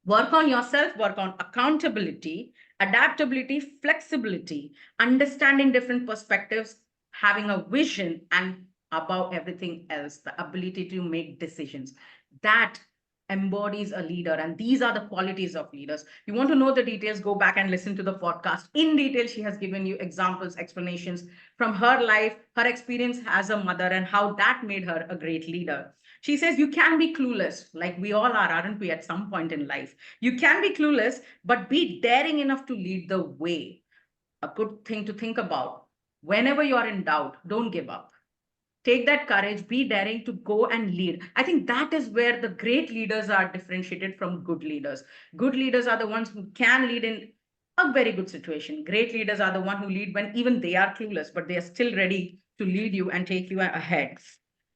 work on yourself, work on accountability, adaptability, flexibility, understanding different perspectives, having a vision, and above everything else, the ability to make decisions. That embodies a leader. And these are the qualities of leaders. You want to know the details, go back and listen to the podcast. In detail, she has given you examples, explanations from her life, her experience as a mother, and how that made her a great leader. She says you can be clueless, like we all are, aren't we, at some point in life? You can be clueless, but be daring enough to lead the way. A good thing to think about. Whenever you are in doubt, don't give up. Take that courage, be daring to go and lead. I think that is where the great leaders are differentiated from good leaders. Good leaders are the ones who can lead in a very good situation. Great leaders are the one who lead when even they are clueless, but they are still ready to lead you and take you ahead.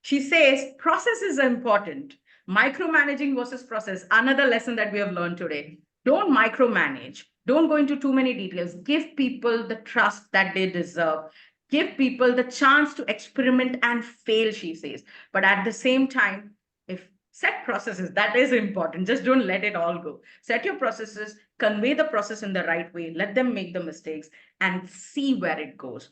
She says process is important. Micromanaging versus process, another lesson that we have learned today. Don't micromanage. Don't go into too many details. Give people the trust that they deserve. Give people the chance to experiment and fail, she says. But at the same time, if set processes, that is important. Just don't let it all go. Set your processes, convey the process in the right way, let them make the mistakes, and see where it goes.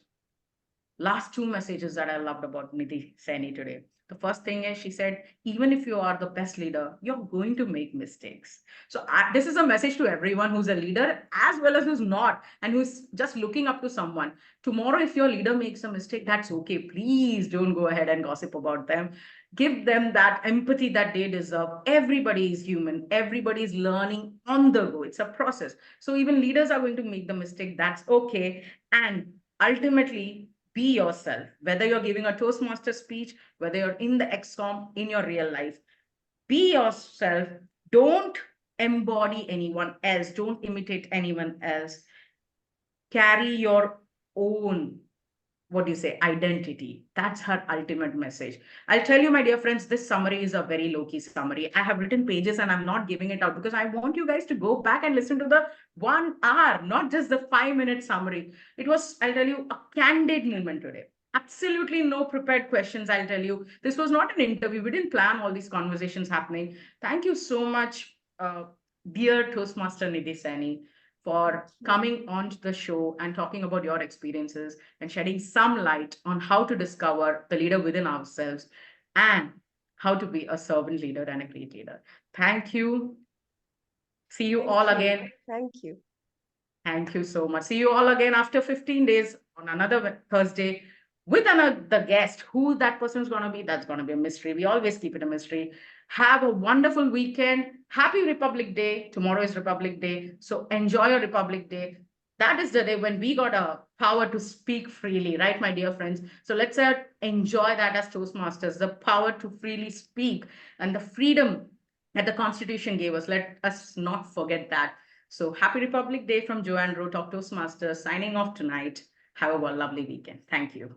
Last two messages that I loved about Nidhi Saini today. The first thing is she said, even if you are the best leader, you're going to make mistakes. So this is a message to everyone who's a leader as well as who's not and who's just looking up to someone. Tomorrow, if your leader makes a mistake, that's okay. Please don't go ahead and gossip about them. Give them that empathy that they deserve. Everybody is human. Everybody is learning on the go. It's a process. So even leaders are going to make the mistake. That's okay. And ultimately, be yourself, whether you're giving a Toastmaster speech, whether you're in the XCOM, in your real life. Be yourself. Don't embody anyone else. Don't imitate anyone else. Carry your own, what do you say, identity. That's her ultimate message. I'll tell you, my dear friends, this summary is a very low-key summary. I have written pages and I'm not giving it out because I want you guys to go back and listen to the 1 hour, not just the 5-minute summary. It was, I'll tell you, a candid moment today. Absolutely no prepared questions, I'll tell you. This was not an interview. We didn't plan all these conversations happening. Thank you so much, dear Toastmaster Nidhi Saini, for coming on to the show and talking about your experiences and shedding some light on how to discover the leader within ourselves and how to be a servant leader and a great leader. Thank you. See you Thank all you. again. Thank you. Thank you so much. See you all again after 15 days on another Thursday with another guest. Who that person is going to be, that's going to be a mystery. We always keep it a mystery. Have a wonderful weekend. Happy Republic Day. Tomorrow is Republic Day. So enjoy your Republic Day. That is the day when we got a power to speak freely, right, my dear friends? So let's enjoy that as Toastmasters, the power to freely speak and the freedom that the Constitution gave us. Let us not forget that. So happy Republic Day from Joanne Rowe, Talk Toastmasters, signing off tonight. Have a lovely weekend. Thank you.